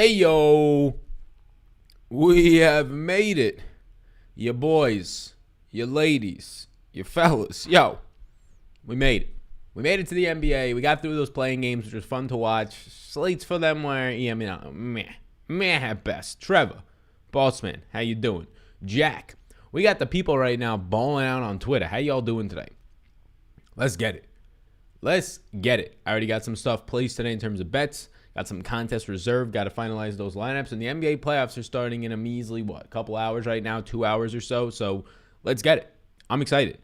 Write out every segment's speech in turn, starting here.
Hey, yo, we have made it. You boys, you ladies, you fellas. Yo, we made it. We made it to the NBA. We got through those playing games, which was fun to watch. Slates for them were, meh at best. Trevor, Bossman, how you doing? Jack, we got the people right now balling out on Twitter. How y'all doing today? Let's get it. I already got some stuff placed today in terms of bets. Got some contests reserved. Got to finalize those lineups. And the NBA playoffs are starting in a measly, couple hours right now, 2 hours or so. So let's get it. I'm excited.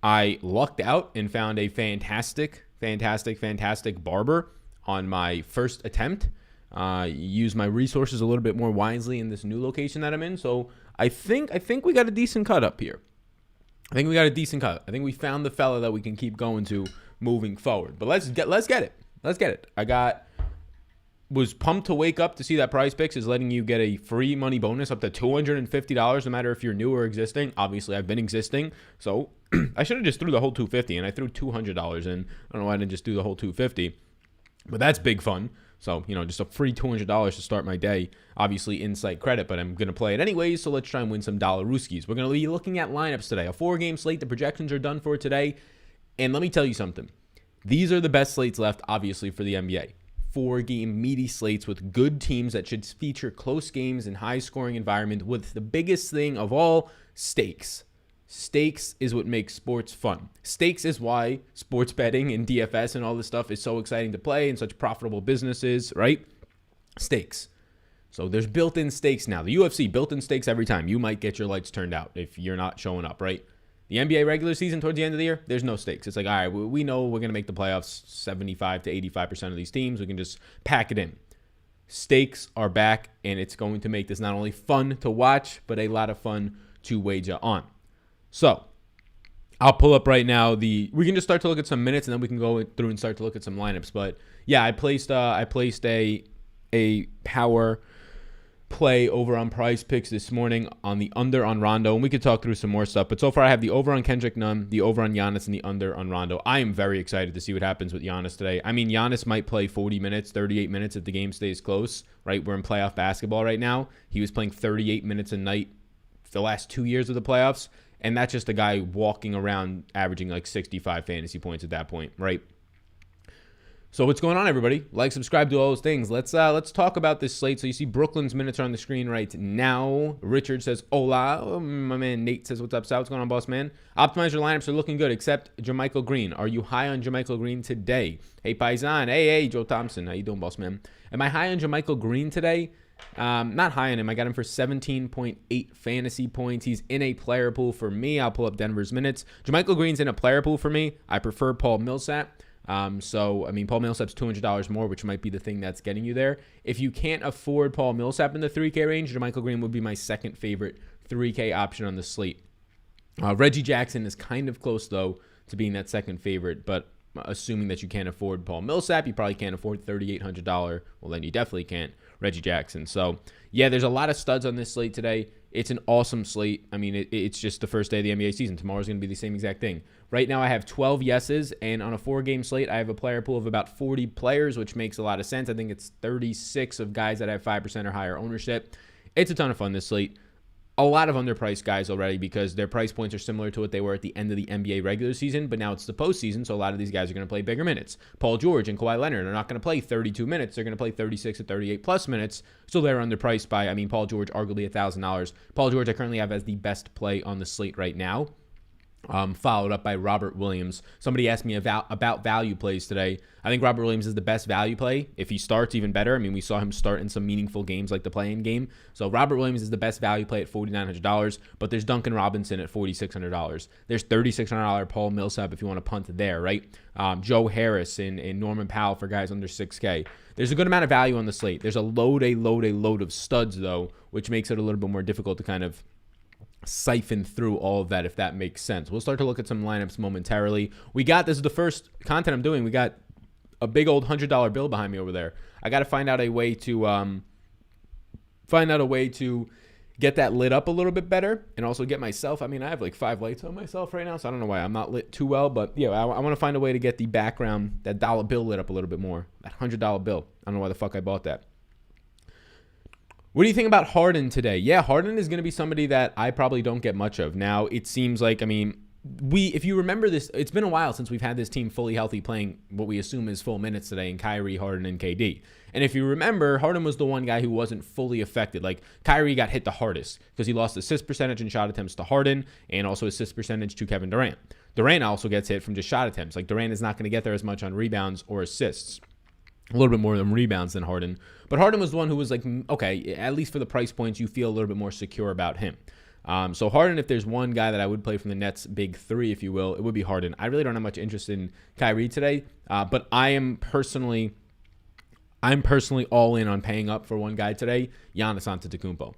I lucked out and found a fantastic barber on my first attempt. Use my resources a little bit more wisely in this new location that I'm in. So I think we got a decent cut up here. I think we found the fella that we can keep going to moving forward. But let's get it. Was pumped to wake up to see that Prize Picks is letting you get a free money bonus up to $250, no matter if you're new or existing. Obviously, I've been existing, so I should have just threw the whole $250, and I threw $200 in. I don't know why I didn't just do the whole $250, but that's big fun. So, just a free $200 to start my day. Obviously, insight credit, but I'm going to play it anyways, so let's try and win some dollar rooskies. We're going to be looking at lineups today. A 4-game slate. The projections are done for today, and let me tell you something. These are the best slates left, obviously, for the NBA. 4-game meaty slates with good teams that should feature close games and high-scoring environment with the biggest thing of all, stakes. Stakes is what makes sports fun. Stakes is why sports betting and DFS and all this stuff is so exciting to play and such profitable businesses, right? Stakes. So there's built-in stakes now. The UFC, built-in stakes every time. You might get your lights turned out if you're not showing up, right? The NBA regular season towards the end of the year, there's no stakes. It's like, all right, we know we're going to make the playoffs 75 to 85% of these teams. We can just pack it in. Stakes are back, and it's going to make this not only fun to watch, but a lot of fun to wager on. So I'll pull up right now. We can just start to look at some minutes, and then we can go through and start to look at some lineups. But yeah, I placed a power play over on Prize Picks this morning on the under on Rondo, and we could talk through some more stuff. But so far, I have the over on Kendrick Nunn, the over on Giannis, and the under on Rondo. I am very excited to see what happens with Giannis today. I mean, Giannis might play 40 minutes, 38 minutes if the game stays close, right? We're in playoff basketball right now. He was playing 38 minutes a night for the last 2 years of the playoffs, and that's just a guy walking around averaging like 65 fantasy points at that point, right? So what's going on, everybody? Like, subscribe, do all those things. Let's talk about this slate. So you see Brooklyn's minutes are on the screen right now. Richard says, hola. My man Nate says, what's up, Sal? What's going on, boss man? Optimize your lineups are looking good, except JaMychal Green. Are you high on JaMychal Green today? Hey, Paisan. Hey, Joe Thompson. How you doing, boss man? Am I high on JaMychal Green today? Not high on him. I got him for 17.8 fantasy points. He's in a player pool for me. I'll pull up Denver's minutes. JaMychal Green's in a player pool for me. I prefer Paul Millsap. Paul Millsap's $200 more, which might be the thing that's getting you there. If you can't afford Paul Millsap in the 3K range, JaMychal Green would be my second favorite 3K option on the slate. Reggie Jackson is kind of close, though, to being that second favorite, but assuming that you can't afford Paul Millsap, you probably can't afford $3,800. Well, then you definitely can't Reggie Jackson. So, yeah, there's a lot of studs on this slate today. It's an awesome slate. I mean, it's just the first day of the NBA season. Tomorrow's going to be the same exact thing. Right now, I have 12 yeses, and on a 4-game slate, I have a player pool of about 40 players, which makes a lot of sense. I think it's 36 of guys that have 5% or higher ownership. It's a ton of fun, this slate. A lot of underpriced guys already because their price points are similar to what they were at the end of the NBA regular season, but now it's the postseason, so a lot of these guys are going to play bigger minutes. Paul George and Kawhi Leonard are not going to play 32 minutes. They're going to play 36 to 38-plus minutes, so they're underpriced by, Paul George, arguably $1,000. Paul George I currently have as the best play on the slate right now. Followed up by Robert Williams. Somebody asked me about value plays today. I think Robert Williams is the best value play. If he starts, even better. We saw him start in some meaningful games like the play-in game. So Robert Williams is the best value play at $4,900, but there's Duncan Robinson at $4,600. There's $3,600 Paul Millsap if you want to punt there, right? Joe Harris and Norman Powell for guys under 6K. There's a good amount of value on the slate. There's a load of studs, though, which makes it a little bit more difficult to kind of siphon through all of that, if that makes sense. We'll start to look at some lineups momentarily. This is the first content I'm doing. We got a big old $100 bill behind me over there. I got to find out a way to get that lit up a little bit better and also get myself, I have like 5 lights on myself right now, so I don't know why I'm not lit too well, but yeah, I want to find a way to get the background, that dollar bill lit up a little bit more, that $100 bill. I don't know why the fuck I bought that. What do you think about Harden today? Yeah, Harden is going to be somebody that I probably don't get much of. Now, it seems like, if you remember this, it's been a while since we've had this team fully healthy playing what we assume is full minutes today in Kyrie, Harden, and KD. And if you remember, Harden was the one guy who wasn't fully affected. Like, Kyrie got hit the hardest because he lost assist percentage and shot attempts to Harden and also assist percentage to Kevin Durant. Durant also gets hit from just shot attempts. Like, Durant is not going to get there as much on rebounds or assists. A little bit more than rebounds than Harden. But Harden was the one who was like, okay, at least for the price points, you feel a little bit more secure about him. So Harden, if there's one guy that I would play from the Nets' big three, if you will, it would be Harden. I really don't have much interest in Kyrie today, but I'm personally all in on paying up for one guy today, Giannis Antetokounmpo.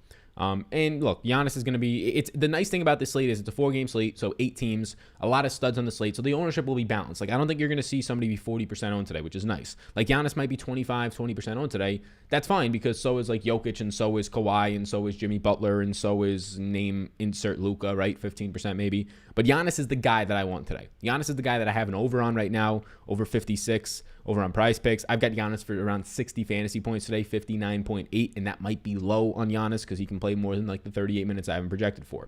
And look, Giannis is going to be, it's the nice thing about this slate is it's a 4-game slate, so 8 teams, a lot of studs on the slate, so the ownership will be balanced. Like, I don't think you're going to see somebody be 40% owned today, which is nice. Like, Giannis might be 20% owned today. That's fine, because so is like Jokic, and so is Kawhi, and so is Jimmy Butler, and so is name insert Luka, right? 15% maybe. But Giannis is the guy that I want today. Giannis is the guy that I have an over on right now, over 56, over on Prize Picks. I've got Giannis for around 60 fantasy points today, 59.8, and that might be low on Giannis because he can play more than like the 38 minutes I haven't projected for.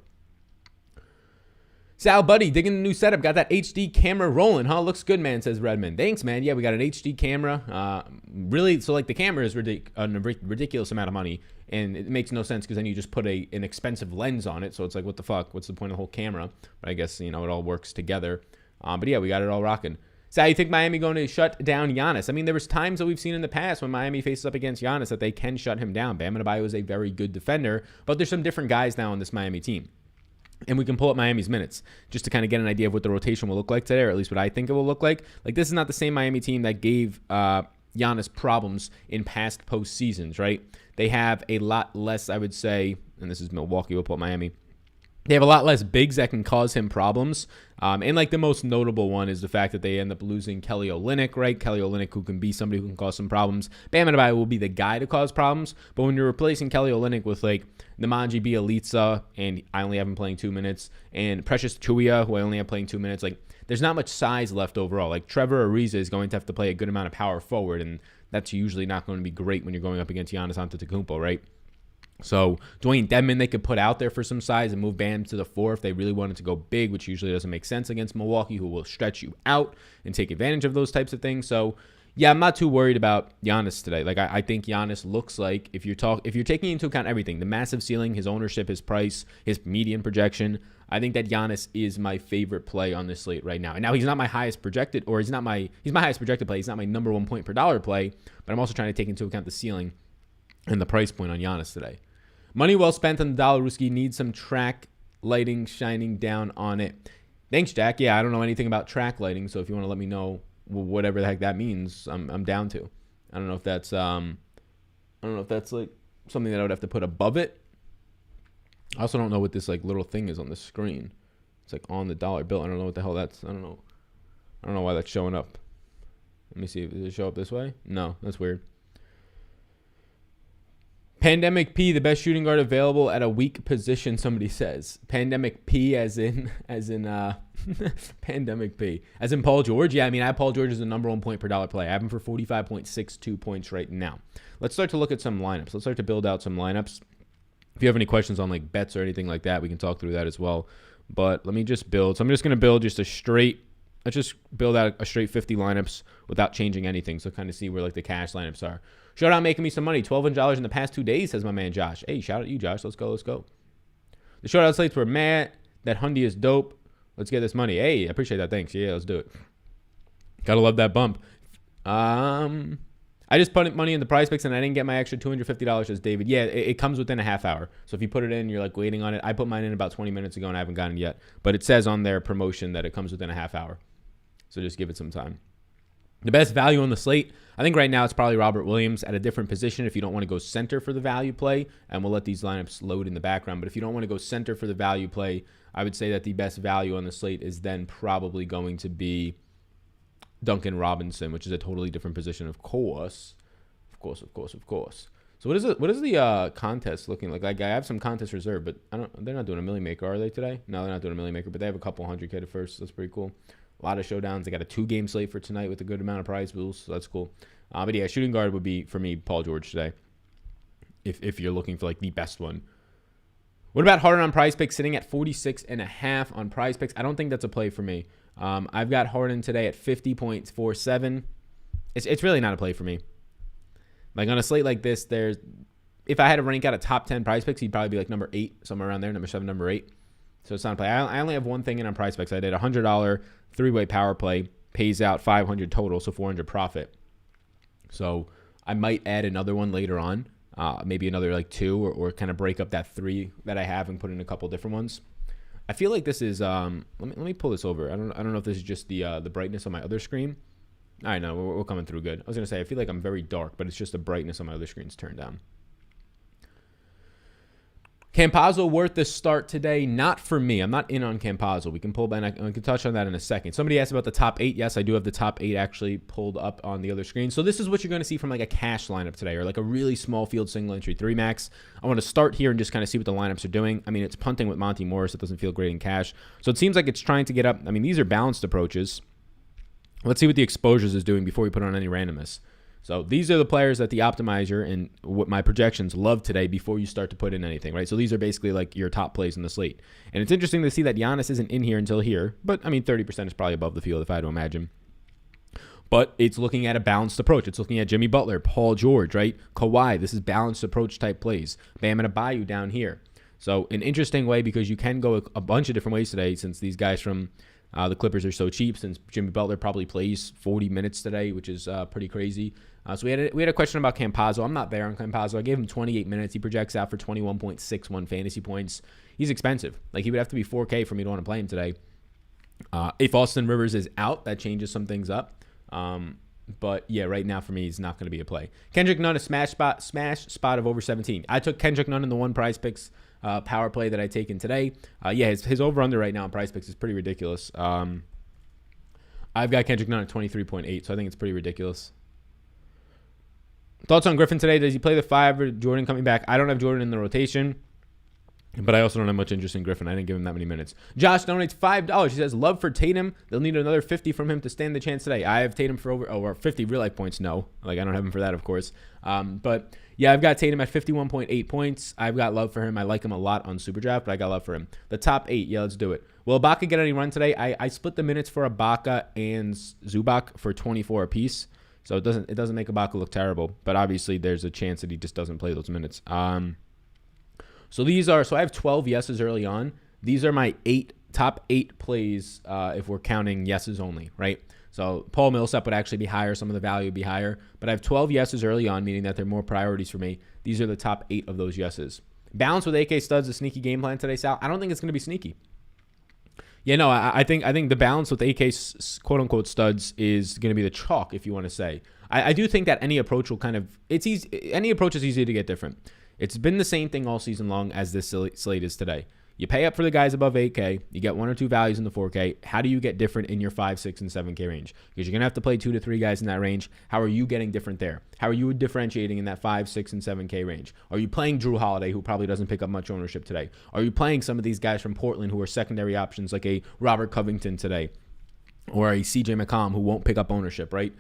Sal Buddy, digging the new setup. Got that HD camera rolling, huh? Looks good, man, says Redmond. Thanks, man. Yeah, we got an HD camera. Really, so like the camera is a ridiculous amount of money, and it makes no sense because then you just put an expensive lens on it. So it's like, what the fuck? What's the point of the whole camera? But I guess, it all works together. But yeah, we got it all rocking. So how you think Miami going to shut down Giannis? I mean, there was times that we've seen in the past when Miami faces up against Giannis that they can shut him down. Bam Adebayo is a very good defender, but there's some different guys now on this Miami team. And we can pull up Miami's minutes just to kind of get an idea of what the rotation will look like today, or at least what I think it will look like. Like, this is not the same Miami team that gave Giannis problems in past postseasons, right? They have a lot less, I would say, and this is Milwaukee, we'll pull up Miami. They have a lot less bigs that can cause him problems. And like the most notable one is the fact that they end up losing Kelly Olynyk, right? Kelly Olynyk, who can be somebody who can cause some problems. Bam Adebayo will be the guy to cause problems. But when you're replacing Kelly Olynyk with like Nemanja Bjelica, and I only have him playing 2 minutes, and Precious Achiuwa, who I only have playing 2 minutes, like there's not much size left overall. Like Trevor Ariza is going to have to play a good amount of power forward, and that's usually not going to be great when you're going up against Giannis Antetokounmpo, right? So Dwayne Dedmon, they could put out there for some size and move Bam to the 4 if they really wanted to go big, which usually doesn't make sense against Milwaukee, who will stretch you out and take advantage of those types of things. So yeah, I'm not too worried about Giannis today. Like I think Giannis looks like, if you're taking into account everything, the massive ceiling, his ownership, his price, his median projection, I think that Giannis is my favorite play on this slate right now. And now he's not my highest projected, or he's my highest projected play. He's not my number 1 point per dollar play, but I'm also trying to take into account the ceiling and the price point on Giannis today. Money well spent on the Dollarooski. Needs some track lighting shining down on it. Thanks, Jack. Yeah, I don't know anything about track lighting, so if you want to let me know whatever the heck that means, I'm down to. I don't know if that's like something that I would have to put above it. I also don't know what this like little thing is on the screen. It's like on the dollar bill. I don't know what the hell that's. I don't know why that's showing up. Let me see. Does it show up this way? No, that's weird. Pandemic P, the best shooting guard available at a weak position, somebody says. Pandemic P as in Pandemic P. As in Paul George. Yeah, I mean, I have Paul George as the number 1 point per dollar play. I have him for 45.62 points right now. Let's start to look at some lineups. Let's start to build out some lineups. If you have any questions on like bets or anything like that, we can talk through that as well. But let me just build. So I'm just going to build just let's just build out a straight 50 lineups without changing anything. So kind of see where like the cash lineups are. Shout out making me some money. $1,200 in the past 2 days, says my man Josh. Hey, shout out to you, Josh. Let's go. The shoutout slates were Matt. That Hyundai is dope. Let's get this money. Hey, I appreciate that. Thanks. Yeah, let's do it. Gotta love that bump. I just put money in the Prize Picks and I didn't get my extra $250, says David. Yeah, it comes within a half hour. So if you put it in, you're like waiting on it. I put mine in about 20 minutes ago and I haven't gotten it yet. But it says on their promotion that it comes within a half hour. So just give it some time. The best value on the slate, I think right now it's probably Robert Williams at a different position if you don't want to go center for the value play, and we'll let these lineups load in the background. But if you don't want to go center for the value play, I would say that the best value on the slate is then probably going to be Duncan Robinson, which is a totally different position, of course. So what is the contest looking like? Like I have some contest reserved, but they're not doing a Millie Maker, are they today? No, they're not doing a Millie Maker, but they have a couple 100K at first. So that's pretty cool. A lot of showdowns. They got a 2-game slate for tonight with a good amount of prize pools, so that's cool. But yeah, shooting guard would be, for me, Paul George today. if you're looking for like the best one. What about Harden on Prize Picks sitting at 46.5 on Prize Picks? I don't think that's a play for me. I've got Harden today at 50.47. It's really not a play for me. Like on a slate like this, if I had to rank out a top 10 Prize Picks, he'd probably be like number 8, somewhere around there, number 7, number 8. So it's not a play. I only have one thing in on Prize Picks. I did a $100 three-way power play, pays out 500 total, so 400 profit. So I might add another one later on, maybe another like 2, or kind of break up that 3 that I have and put in a couple different ones. I feel like this is let me pull this over. I don't know if this is just the brightness on my other screen. All right, no, we're coming through good. I was gonna say I feel like I'm very dark, but it's just the brightness on my other screen's turned down. Campazzo worth the start today? Not for me. I'm not in on Campazzo. We can pull back. I can touch on that in a second. Somebody asked about the top 8. Yes, I do have the top 8 actually pulled up on the other screen. So this is what you're going to see from like a cash lineup today, or like a really small field single entry 3 max. I want to start here and just kind of see what the lineups are doing. I mean, it's punting with Monty Morris. It doesn't feel great in cash. So it seems like it's trying to get up. I mean, these are balanced approaches. Let's see what the exposures is doing before we put on any randomness. So these are the players that the optimizer and what my projections love today before you start to put in anything, right? So these are basically like your top plays in the slate. And it's interesting to see that Giannis isn't in here until here. But, I mean, 30% is probably above the field if I had to imagine. But it's looking at a balanced approach. It's looking at Jimmy Butler, Paul George, right? Kawhi. This is balanced approach type plays. Bam Adebayo down here. So an interesting way, because you can go a bunch of different ways today, since these guys from the Clippers are so cheap, since Jimmy Butler probably plays 40 minutes today, which is pretty crazy. So we had a question about Campazzo. I'm not there on Campazzo. I gave him 28 minutes. He projects out for 21.61 fantasy points. He's expensive. Like, he would have to be 4K for me to want to play him today. If Austin Rivers is out, that changes some things up. But yeah, right now for me, he's not going to be a play. Kendrick Nunn, a smash spot of over 17. I took Kendrick Nunn in the one Prize Picks power play that I taken today. Yeah, his over-under right now on Prize Picks is pretty ridiculous. I've got Kendrick Nunn at 23.8, so I think it's pretty ridiculous. Thoughts on Griffin today? Does he play the 5 or Jordan coming back? I don't have Jordan in the rotation, but I also don't have much interest in Griffin. I didn't give him that many minutes. Josh donates $5. He says, love for Tatum. They'll need another 50 from him to stand the chance today. I have Tatum for over 50 real life points. No, like, I don't have him for that, of course. But yeah, I've got Tatum at 51.8 points. I've got love for him. I like him a lot on SuperDraft, but I got love for him. The top 8, yeah, let's do it. Will Ibaka get any run today? I split the minutes for Ibaka and Zubac for 24 apiece. So it doesn't make Ibaka look terrible, but obviously there's a chance that he just doesn't play those minutes. So I have 12 yeses early on. These are my top 8 plays if we're counting yeses only, right? So Paul Millsap would actually be higher. Some of the value would be higher. But I have 12 yeses early on, meaning that they're more priorities for me. These are the top 8 of those yeses. Balance with AK Studs, a sneaky game plan today, Sal. I don't think it's going to be sneaky. Yeah, no, I think the balance with AK's quote-unquote studs is going to be the chalk, if you want to say. I do think that any approach will any approach is easy to get different. It's been the same thing all season long as this slate is today. You pay up for the guys above 8K. You get 1 or 2 values in the 4K. How do you get different in your 5, 6, and 7K range? Because you're going to have to play 2 to 3 guys in that range. How are you getting different there? How are you differentiating in that 5, 6, and 7K range? Are you playing Drew Holiday, who probably doesn't pick up much ownership today? Are you playing some of these guys from Portland who are secondary options, like a Robert Covington today? Or a CJ McCollum who won't pick up ownership, right?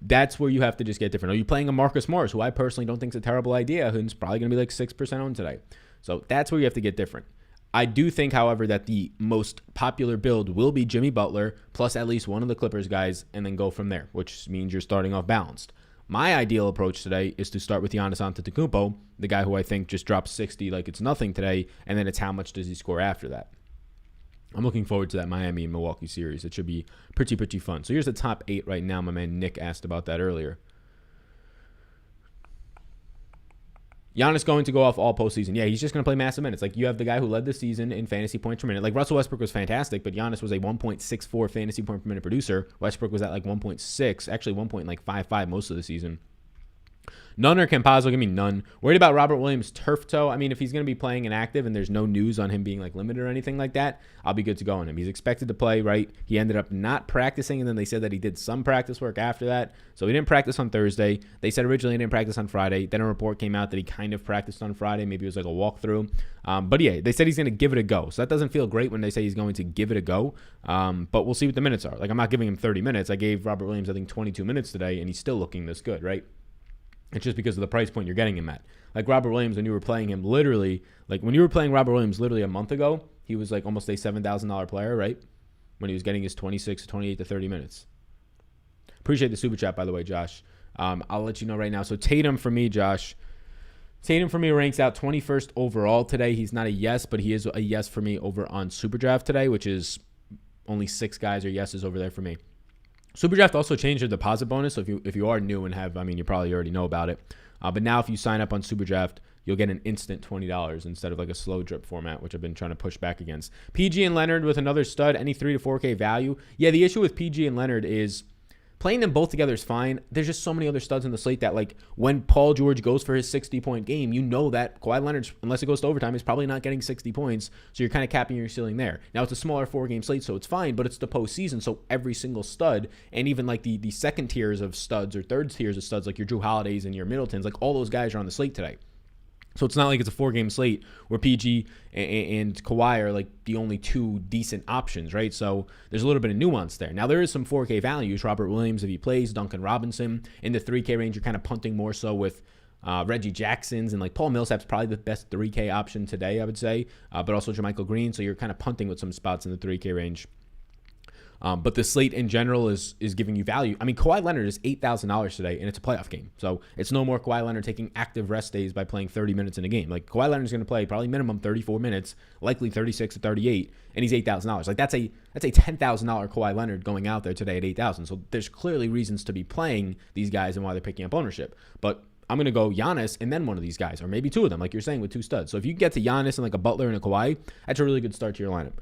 That's where you have to just get different. Are you playing a Marcus Morris, who I personally don't think is a terrible idea, who's probably going to be like 6% owned today? So that's where you have to get different. I do think, however, that the most popular build will be Jimmy Butler plus at least one of the Clippers guys and then go from there, which means you're starting off balanced. My ideal approach today is to start with Giannis Antetokounmpo, the guy who I think just dropped 60 like it's nothing today, and then it's how much does he score after that. I'm looking forward to that Miami and Milwaukee series. It should be pretty fun. So here's the top 8 right now. My man Nick asked about that earlier. Giannis going to go off all postseason. Yeah, he's just going to play massive minutes. Like, you have the guy who led the season in fantasy points per minute. Like, Russell Westbrook was fantastic, but Giannis was a 1.64 fantasy point per minute producer. Westbrook was at like 1.6, actually 1.55 most of the season. None or Campazzo, give me none. Worried about Robert Williams' turf toe. I mean, if he's going to be playing inactive and there's no news on him being like limited or anything like that, I'll be good to go on him. He's expected to play, right? He ended up not practicing, and then they said that he did some practice work after that. So he didn't practice on Thursday. They said originally he didn't practice on Friday. Then a report came out that he kind of practiced on Friday. Maybe it was like a walkthrough. But yeah, they said he's going to give it a go. So that doesn't feel great when they say he's going to give it a go. But we'll see what the minutes are. Like, I'm not giving him 30 minutes. I gave Robert Williams, I think, 22 minutes today, and he's still looking this good, right? It's just because of the price point you're getting him at. Like Robert Williams, when you were playing him literally, like when you were playing Robert Williams literally a month ago, he was like almost a $7,000 player, right? When he was getting his 26 to 28 to 30 minutes. Appreciate the super chat, by the way, Josh. I'll let you know right now. So Tatum for me, Josh. Tatum for me ranks out 21st overall today. He's not a yes, but he is a yes for me over on SuperDraft today, which is only 6 guys are yeses over there for me. SuperDraft also changed their deposit bonus. So if you are new and have, I mean, you probably already know about it. But now if you sign up on SuperDraft, you'll get an instant $20 instead of like a slow drip format, which I've been trying to push back against. PG and Leonard with another stud, any 3 to 4K value. Yeah, the issue with PG and Leonard is playing them both together is fine. There's just so many other studs in the slate that, like, when Paul George goes for his 60-point game, you know that Kawhi Leonard, unless it goes to overtime, is probably not getting 60 points. So you're kind of capping your ceiling there. Now, it's a smaller 4-game slate, so it's fine, but it's the postseason. So every single stud, and even like the second tiers of studs or third tiers of studs, like your Drew Holidays and your Middletons, like all those guys are on the slate today. So it's not like it's a 4-game slate where PG and Kawhi are like the only 2 decent options, right? So there's a little bit of nuance there. Now, there is some 4K values. Robert Williams, if he plays, Duncan Robinson. In the 3K range, you're kind of punting more so with Reggie Jackson's, and like Paul Millsap's probably the best 3K option today, I would say, but also JaMychal Green. So you're kind of punting with some spots in the 3K range. But the slate in general is giving you value. I mean, Kawhi Leonard is $8,000 today, and it's a playoff game. So it's no more Kawhi Leonard taking active rest days by playing 30 minutes in a game. Like, Kawhi Leonard's going to play probably minimum 34 minutes, likely 36 to 38, and he's $8,000. Like, that's a $10,000 Kawhi Leonard going out there today at $8,000. So there's clearly reasons to be playing these guys and why they're picking up ownership. But I'm going to go Giannis and then one of these guys, or maybe 2 of them, like you're saying, with 2 studs. So if you get to Giannis and like a Butler and a Kawhi, that's a really good start to your lineup.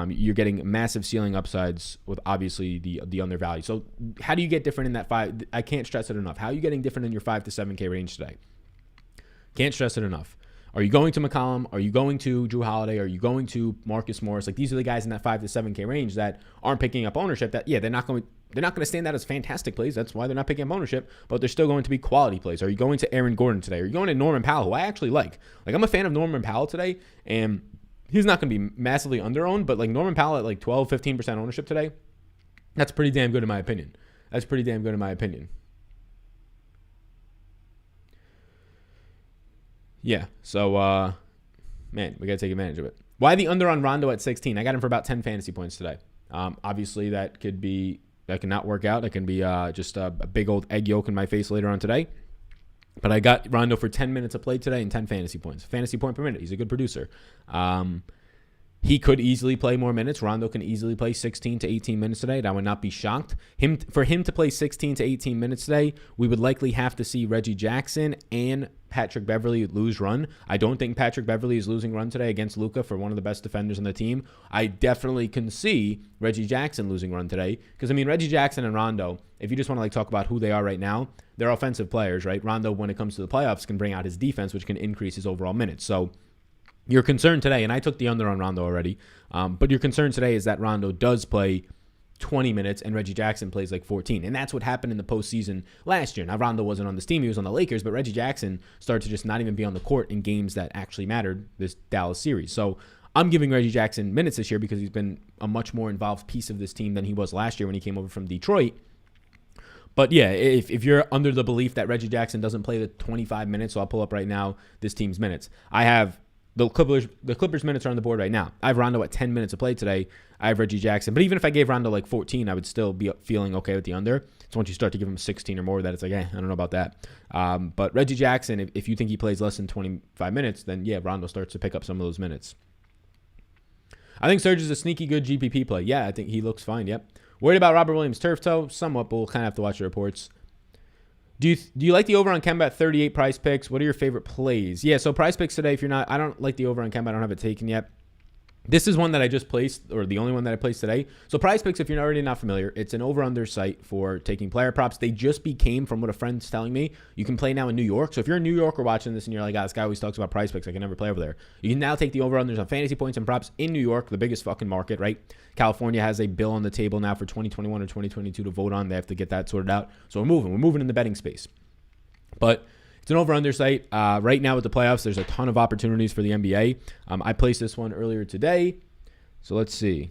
You're getting massive ceiling upsides with obviously the undervalue. So how do you get different in that 5? I can't stress it enough. How are you getting different in your 5 to 7K range today? Can't stress it enough. Are you going to McCollum? Are you going to Drew Holiday? Are you going to Marcus Morris? Like, these are the guys in that 5 to 7K range that aren't picking up ownership. That, yeah, they're not going to stand out as fantastic plays. That's why they're not picking up ownership, but they're still going to be quality plays. Are you going to Aaron Gordon today? Are you going to Norman Powell, who I actually like? Like, I'm a fan of Norman Powell today, and he's not going to be massively under-owned, but like Norman Powell at like 12, 15% ownership today, that's pretty damn good in my opinion. Yeah, so, man, we got to take advantage of it. Why the under on Rondo at 16? I got him for about 10 fantasy points today. Obviously, that could not work out. That can be just a big old egg yolk in my face later on today. But I got Rondo for 10 minutes of play today and 10 fantasy points. Fantasy point per minute. He's a good producer. He could easily play more minutes. Rondo can easily play 16 to 18 minutes today. I would not be shocked. For him to play 16 to 18 minutes today, we would likely have to see Reggie Jackson and Patrick Beverley lose run. I don't think Patrick Beverley is losing run today against Luka for one of the best defenders on the team. I definitely can see Reggie Jackson losing run today because, I mean, Reggie Jackson and Rondo, if you just want to like talk about who they are right now, they're offensive players, right? Rondo, when it comes to the playoffs, can bring out his defense, which can increase his overall minutes. So your concern today, and I took the under on Rondo already, but your concern today is that Rondo does play 20 minutes and Reggie Jackson plays like 14. And that's what happened in the postseason last year. Now, Rondo wasn't on this team. He was on the Lakers, but Reggie Jackson started to just not even be on the court in games that actually mattered this Dallas series. So I'm giving Reggie Jackson minutes this year because he's been a much more involved piece of this team than he was last year when he came over from Detroit. But yeah, if you're under the belief that Reggie Jackson doesn't play the 25 minutes, so I'll pull up right now this team's minutes. I have the Clippers minutes are on the board right now. I have Rondo at 10 minutes of play today. I have Reggie Jackson. But even if I gave Rondo like 14, I would still be feeling okay with the under. So once you start to give him 16 or more, that it's like, I don't know about that. But Reggie Jackson, if you think he plays less than 25 minutes, then yeah, Rondo starts to pick up some of those minutes. I think Serge is a sneaky good GPP play. Yeah, I think he looks fine. Yep. Worried about Robert Williams' turf toe? Somewhat, but we'll kind of have to watch the reports. Do you like the over on Kemba at 38 price picks? What are your favorite plays? Yeah, so price picks today, if you're not, I don't like the over on Kemba. I don't have it taken yet. This is one that I just placed, or the only one that I placed today. So Prize Picks, if you're already not familiar, it's an over-under site for taking player props. They just became, from what a friend's telling me, you can play now in New York. So if you're in New York or watching this and you're like, this guy always talks about Prize Picks, I can never play over there. You can now take the over-unders on fantasy points and props in New York, the biggest fucking market, right? California has a bill on the table now for 2021 or 2022 to vote on. They have to get that sorted out. So we're moving in the betting space. But it's an over-under site. Right now with the playoffs, there's a ton of opportunities for the NBA. I placed this one earlier today. So let's see.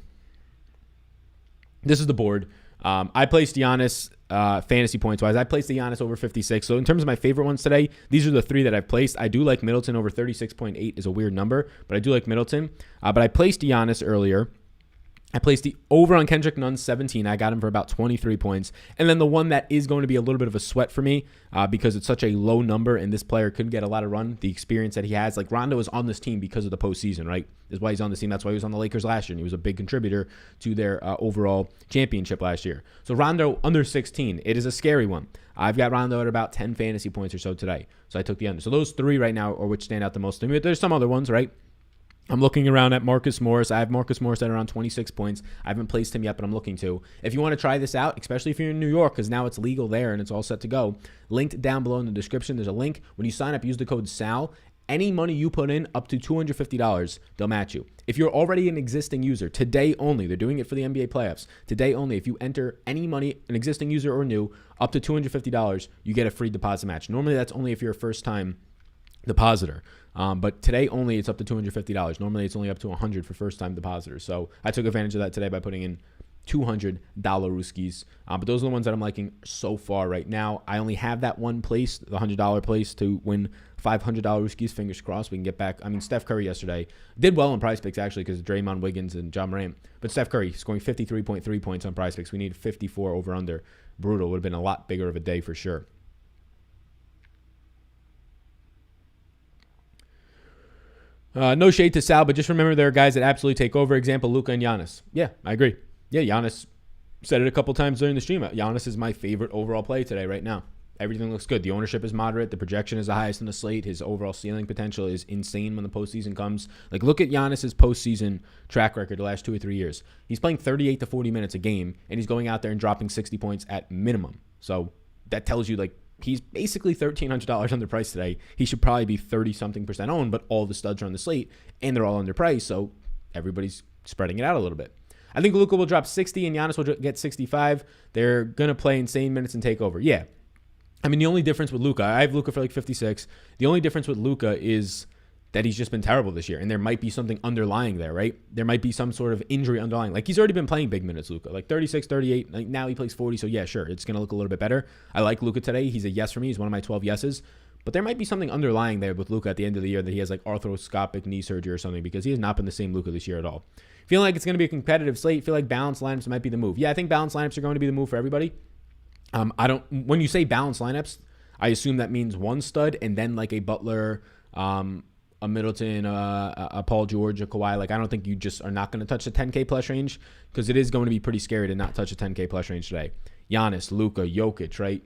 This is the board. I placed Giannis fantasy points wise. I placed the Giannis over 56. So in terms of my favorite ones today, these are the three that I've placed. I do like Middleton over 36.8 is a weird number, but I do like Middleton. But I placed Giannis earlier. I placed the over on Kendrick Nunn 17. I got him for about 23 points. And then the one that is going to be a little bit of a sweat for me because it's such a low number and this player could get a lot of run. The experience that he has, like Rondo is on this team because of the postseason, right? Is why he's on this team. That's why he was on the Lakers last year. And he was a big contributor to their overall championship last year. So Rondo under 16. It is a scary one. I've got Rondo at about 10 fantasy points or so today. So I took the under. So those three right now are which stand out the most to me. But there's some other ones, right? I'm looking around at Marcus Morris. I have Marcus Morris at around 26 points. I haven't placed him yet, but I'm looking to. If you want to try this out, especially if you're in New York, because now it's legal there and it's all set to go, linked down below in the description. There's a link. When you sign up, use the code SAL. Any money you put in up to $250, they'll match you. If you're already an existing user, today only, they're doing it for the NBA playoffs. Today only, if you enter any money, an existing user or new, up to $250, you get a free deposit match. Normally, that's only if you're a first-time depositor. But today only it's up to $250. Normally it's only up to $100 for first-time depositors. So I took advantage of that today by putting in $200 Ruskies. But those are the ones that I'm liking so far right now. I only have that one place, the $100 place, to win $500 Ruskies. Fingers crossed we can get back. I mean, Steph Curry yesterday did well on Prize Picks actually because Draymond, Wiggins, and John Morant. But Steph Curry scoring 53.3 points on Prize Picks. We need 54 over under. Brutal. Would have been a lot bigger of a day for sure. No shade to Sal, but just remember there are guys that absolutely take over. Example, Luka and Giannis. Yeah, I agree. Yeah, Giannis said it a couple times during the stream. Giannis is my favorite overall play today right now. Everything looks good. The ownership is moderate. The projection is the highest in the slate. His overall ceiling potential is insane when the postseason comes. Like, look at Giannis's postseason track record the last 2 or 3 years. He's playing 38 to 40 minutes a game, and he's going out there and dropping 60 points at minimum. So that tells you, like, he's basically $1,300 underpriced today. He should probably be 30-something% owned, but all the studs are on the slate, and they're all underpriced, so everybody's spreading it out a little bit. I think Luka will drop 60 and Giannis will get 65. They're going to play insane minutes and take over. Yeah. I mean, the only difference with Luka, I have Luka for like 56. The only difference with Luka is that he's just been terrible this year, and there might be something underlying there, right? There might be some sort of injury underlying. Like, he's already been playing big minutes, Luka, like 36, 38. Like, now he plays 40, so yeah, sure, it's going to look a little bit better. I like Luka today. He's a yes for me. He's one of my 12 yeses. But there might be something underlying there with Luka at the end of the year that he has like arthroscopic knee surgery or something because he has not been the same Luka this year at all. Feeling like it's going to be a competitive slate. Feel like balanced lineups might be the move. Yeah, I think balanced lineups are going to be the move for everybody. When you say balanced lineups, I assume that means one stud and then like a Butler, a Middleton, a Paul George, a Kawhi. Like, I don't think you just are not going to touch the 10K plus range because it is going to be pretty scary to not touch a 10K plus range today. Giannis, Luka, Jokic, right?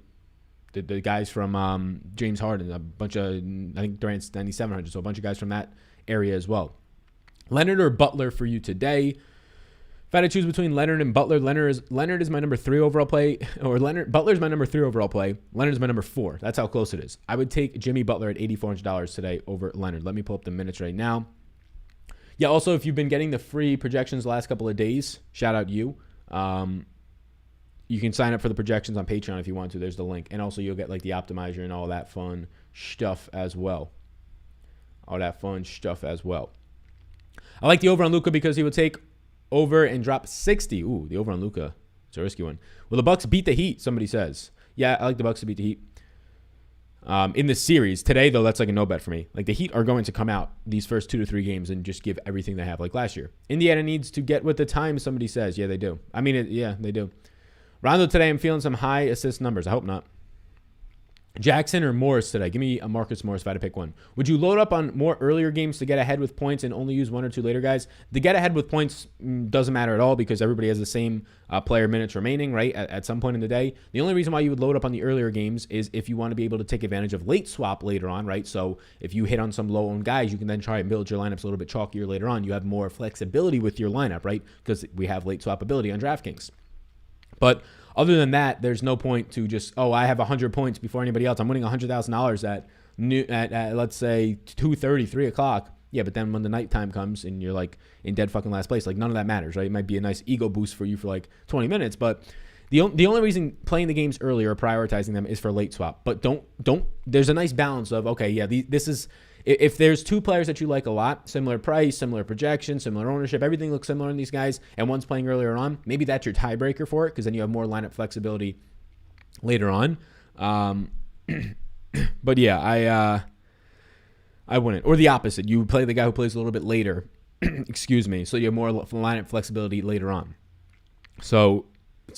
The guys from James Harden, a bunch of, I think Durant's 9,700, so a bunch of guys from that area as well. Leonard or Butler for you today? If I had to choose between Leonard and Butler, Leonard is my number 3 overall play, or Butler's my number 3 overall play. Leonard's my number 4. That's how close it is. I would take Jimmy Butler at $8,400 today over Leonard. Let me pull up the minutes right now. Yeah, also, if you've been getting the free projections the last couple of days, shout out you. You can sign up for the projections on Patreon if you want to. There's the link. And also, you'll get like the optimizer and all that fun stuff as well. I like the over on Luka because he would take over and drop 60. Ooh, the over on Luka. It's a risky one. Will the Bucks beat the Heat? Somebody says. Yeah, I like the Bucks to beat the Heat. In this series today, though, that's like a no bet for me. Like, the Heat are going to come out these first 2 to 3 games and just give everything they have, like last year. Indiana needs to get with the time. Somebody says. Yeah, they do. I mean, yeah, they do. Rondo today, I'm feeling some high assist numbers. I hope not. Jackson or Morris today? Give me a Marcus Morris if I had to pick one. Would you load up on more earlier games to get ahead with points and only use 1 or 2 later guys? The get ahead with points doesn't matter at all because everybody has the same player minutes remaining, right, at some point in the day. The only reason why you would load up on the earlier games is if you want to be able to take advantage of late swap later on, right? So if you hit on some low-owned guys, you can then try and build your lineups a little bit chalkier later on. You have more flexibility with your lineup, right? Because we have late swap ability on DraftKings. But other than that, there's no point to just, I have 100 points before anybody else. I'm winning $100,000 at let's say 2:30, 3 o'clock. Yeah, but then when the nighttime comes and you're like in dead fucking last place, like none of that matters, right? It might be a nice ego boost for you for like 20 minutes, but the only reason playing the games earlier or prioritizing them is for late swap. But don't. There's a nice balance of this is. If there's two players that you like a lot, similar price, similar projection, similar ownership, everything looks similar in these guys, and one's playing earlier on, maybe that's your tiebreaker for it, because then you have more lineup flexibility later on. But yeah, I wouldn't. Or the opposite. You play the guy who plays a little bit later, excuse me, so you have more lineup flexibility later on. So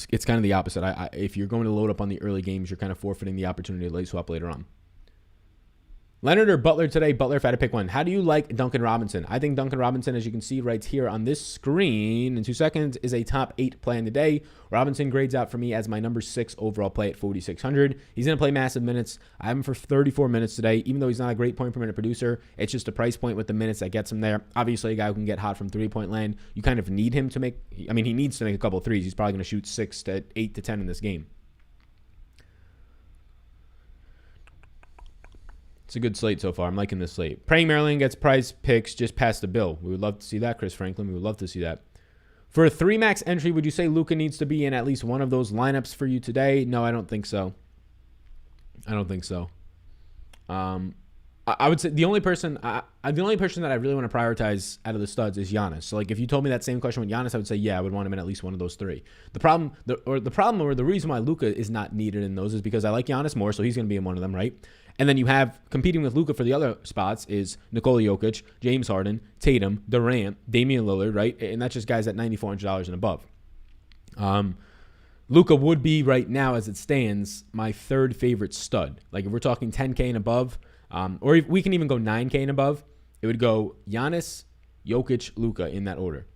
it's kind of the opposite. If you're going to load up on the early games, you're kind of forfeiting the opportunity to late swap later on. Leonard or Butler today? Butler if I had to pick one. How do you like Duncan Robinson? I think Duncan Robinson, as you can see right here on this screen in 2 seconds, is a top 8 play in the day. Robinson grades out for me as my number 6 overall play at 4,600. He's going to play massive minutes. I have him for 34 minutes today. Even though he's not a great point per minute producer, it's just a price point with the minutes that gets him there. Obviously, a guy who can get hot from 3-point land. You kind of need him to make, I mean, he needs to make a couple of threes. He's probably going to shoot 6 to 8 to 10 in this game. It's a good slate so far. I'm liking this slate. Praying Maryland gets prize picks just past the bill. We would love to see that, Chris Franklin. We would love to see that. For a 3 max entry, would you say Luka needs to be in at least one of those lineups for you today? No, I don't think so. I don't think so. I would say the only person that I really want to prioritize out of the studs is Giannis. So like if you told me that same question with Giannis, I would say yeah, I would want him in at least one of those 3. The problem or the reason why Luka is not needed in those is because I like Giannis more, so he's going to be in one of them, right? And then you have competing with Luka for the other spots is Nikola Jokic, James Harden, Tatum, Durant, Damian Lillard, right? And that's just guys at $9,400 and above. Luka would be right now, as it stands, my 3rd favorite stud. Like if we're talking 10K and above, or if we can even go 9K and above, it would go Giannis, Jokic, Luka in that order.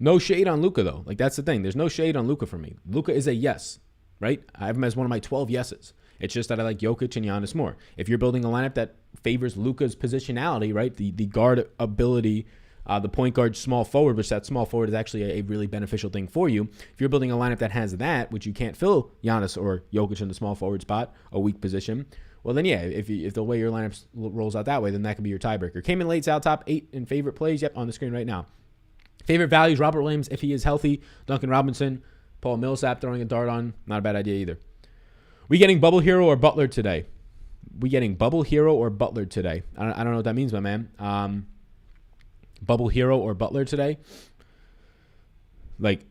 No shade on Luka though. Like that's the thing. There's no shade on Luka for me. Luka is a yes. Right? I have him as one of my 12 yeses. It's just that I like Jokic and Giannis more. If you're building a lineup that favors Luka's positionality, right, the guard ability, the point guard small forward, which that small forward is actually a really beneficial thing for you. If you're building a lineup that has that, which you can't fill Giannis or Jokic in the small forward spot, a weak position, well then yeah, if the way your lineup rolls out that way, then that could be your tiebreaker. Came in late's out top 8 in favorite plays. Yep, on the screen right now. Favorite values, Robert Williams if he is healthy, Duncan Robinson, Paul Millsap throwing a dart on. Not a bad idea either. We getting Bubble Hero or Butler today? I don't know what that means, my man. Bubble Hero or Butler today? Like,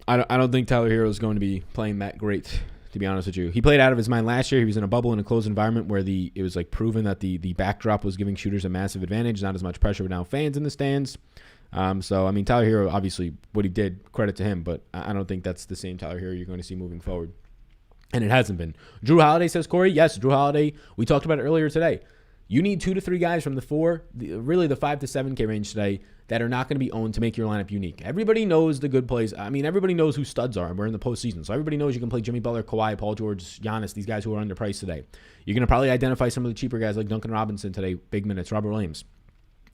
I don't think Tyler Hero is going to be playing that great, to be honest with you. He played out of his mind last year. He was in a bubble in a closed environment where it was like proven that the backdrop was giving shooters a massive advantage. Not as much pressure with now fans in the stands. So, I mean, Tyler Hero, obviously, what he did, credit to him, but I don't think that's the same Tyler Hero you're going to see moving forward. And it hasn't been. Drew Holiday says, Corey, yes, Drew Holiday. We talked about it earlier today. You need 2 to 3 guys from the 5 to 7K range today that are not going to be owned to make your lineup unique. Everybody knows the good plays. I mean, everybody knows who studs are, and we're in the postseason. So everybody knows you can play Jimmy Butler, Kawhi, Paul George, Giannis, these guys who are underpriced today. You're going to probably identify some of the cheaper guys like Duncan Robinson today, big minutes, Robert Williams.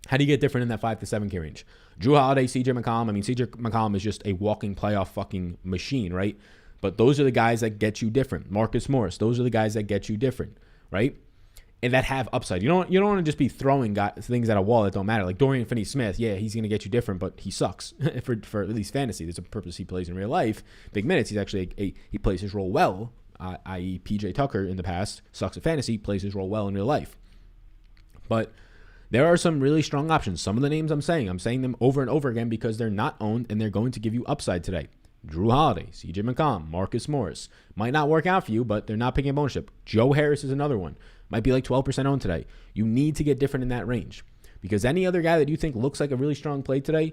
How do you get different in that 5 to 7K range? Drew Holiday, CJ McCollum. I mean, CJ McCollum is just a walking playoff fucking machine, right? But those are the guys that get you different. Marcus Morris, those are the guys that get you different, right? And that have upside. You don't want to just be throwing things at a wall that don't matter. Like Dorian Finney-Smith, yeah, he's going to get you different, but he sucks for at least fantasy. There's a purpose he plays in real life. Big minutes, he's actually he plays his role well, i.e. PJ Tucker in the past, sucks at fantasy, plays his role well in real life. But there are some really strong options. Some of the names I'm saying them over and over again because they're not owned and they're going to give you upside today. Drew Holiday, CJ McCollum, Marcus Morris. Might not work out for you, but they're not picking up ownership. Joe Harris is another one. Might be like 12% owned today. You need to get different in that range because any other guy that you think looks like a really strong play today,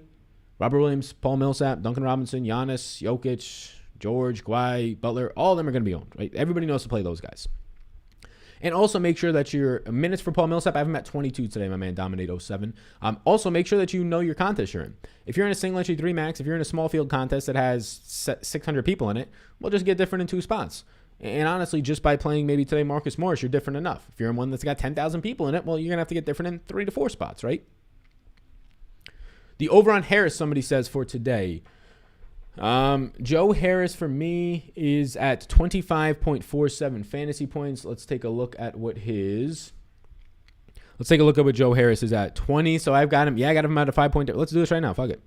Robert Williams, Paul Millsap, Duncan Robinson, Giannis, Jokic, George, Kawhi, Butler, all of them are going to be owned, right? Everybody knows to play those guys. And also make sure that your minutes for Paul Millsap, I have him at 22 today, my man, Dominate 07. Also make sure that you know your contest you're in. If you're in a single entry 3 max, if you're in a small field contest that has 600 people in it, well, just get different in 2 spots. And honestly, just by playing maybe today Marcus Morris, you're different enough. If you're in one that's got 10,000 people in it, well, you're going to have to get different in 3 to 4 spots, right? The over on Harris, somebody says for today. Joe Harris for me is at 25.47 fantasy points. Let's take a look at what Joe Harris is at. 20. So I've got him. Yeah, I got him at a 5 point. Let's do this right now. Fuck it.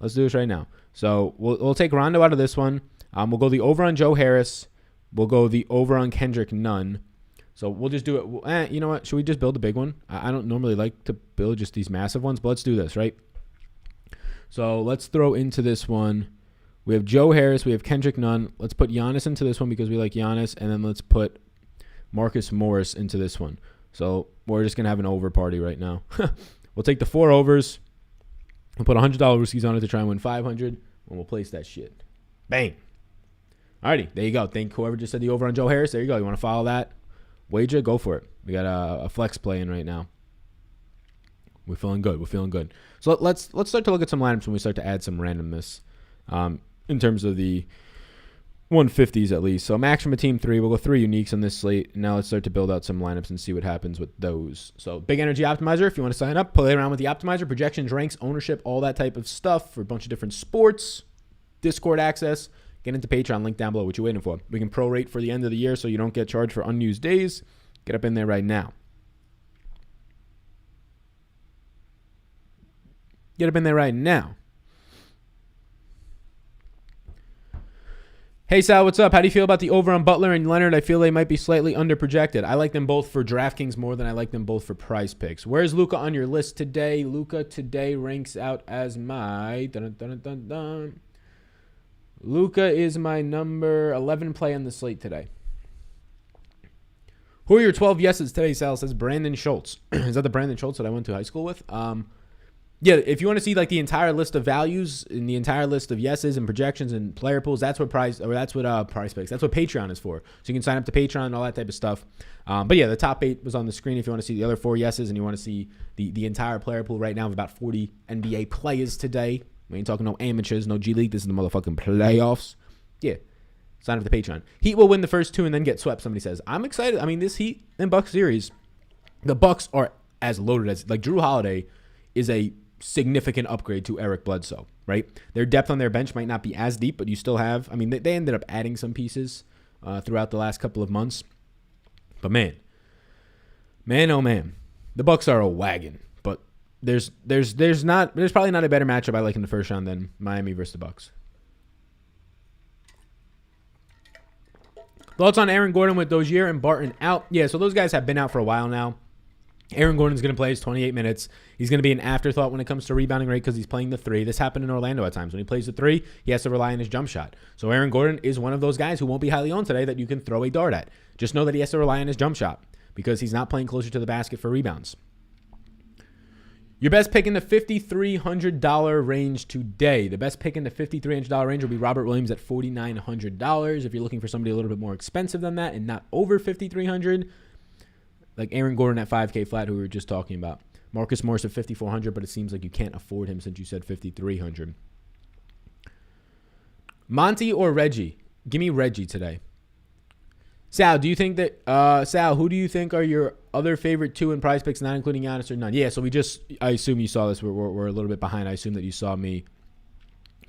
Let's do this right now. So we'll take Rondo out of this one. We'll go the over on Joe Harris. We'll go the over on Kendrick Nunn. So we'll just do it. You know what? Should we just build a big one? I don't normally like to build just these massive ones, but let's do this, right? So let's throw into this one. We have Joe Harris. We have Kendrick Nunn. Let's put Giannis into this one because we like Giannis. And then let's put Marcus Morris into this one. So we're just going to have an over party right now. We'll take the 4 overs. We'll put $100 risks on it to try and win 500. And we'll place that shit. Bang. Alrighty. There you go. Thank whoever just said the over on Joe Harris. There you go. You want to follow that wager? Go for it. We got a flex play in right now. We're feeling good. We're feeling good. So let's start to look at some lineups when we start to add some randomness in terms of the 150s at least. So max from a team 3. We'll go 3 uniques on this slate. Now let's start to build out some lineups and see what happens with those. So Big Energy Optimizer, if you want to sign up, play around with the Optimizer, projections, ranks, ownership, all that type of stuff for a bunch of different sports, Discord access, get into Patreon, link down below. What you waiting for? We can prorate for the end of the year so you don't get charged for unused days. Get up in there right now. Get up in there right now. Hey, Sal, what's up? How do you feel about the over on Butler and Leonard? I feel they might be slightly underprojected. I like them both for DraftKings more than I like them both for Prize Picks. Where's Luka on your list today? Luka today ranks out as my... Luka is my number 11 play on the slate today. Who are your 12 yeses today, Sal? Says Brandon Schultz. Is that the Brandon Schultz that I went to high school with? Yeah, if you want to see like the entire list of values and the entire list of yeses and projections and player pools, that's what Prize Picks. That's what Patreon is for. So you can sign up to Patreon and all that type of stuff. But yeah, the top 8 was on the screen. If you want to see the other 4 yeses and you want to see the entire player pool right now of about 40 NBA players today. We ain't talking no amateurs, no G League. This is the motherfucking playoffs. Yeah, sign up to Patreon. Heat will win the first 2 and then get swept. Somebody says I'm excited. I mean, this Heat and Bucks series, the Bucks are as loaded as like Drew Holiday is a significant upgrade to Eric Bledsoe, right? Their depth on their bench might not be as deep, but you still have, I mean, they ended up adding some pieces throughout the last couple of months. But man, oh man, the Bucks are a wagon. But there's probably not a better matchup I like in the first round than Miami versus the Bucks. Thoughts on Aaron Gordon with Dozier and Barton out? Yeah, so those guys have been out for a while now. Aaron Gordon's going to play his 28 minutes. He's going to be an afterthought when it comes to rebounding rate because he's playing the 3. This happened in Orlando at times. When he plays the 3, he has to rely on his jump shot. So Aaron Gordon is one of those guys who won't be highly owned today that you can throw a dart at. Just know that he has to rely on his jump shot because he's not playing closer to the basket for rebounds. Your best pick in the $5,300 range today. The best pick in the $5,300 range will be Robert Williams at $4,900. If you're looking for somebody a little bit more expensive than that and not over $5,300, like Aaron Gordon at 5K flat, who we were just talking about. Marcus Morris at $5,400, but it seems like you can't afford him since you said $5,300. Monty or Reggie? Give me Reggie today. Sal, do you think that who do you think are your other favorite 2 in Prize Picks, not including Giannis or none? Yeah, so I assume you saw this. We're a little bit behind. I assume that you saw me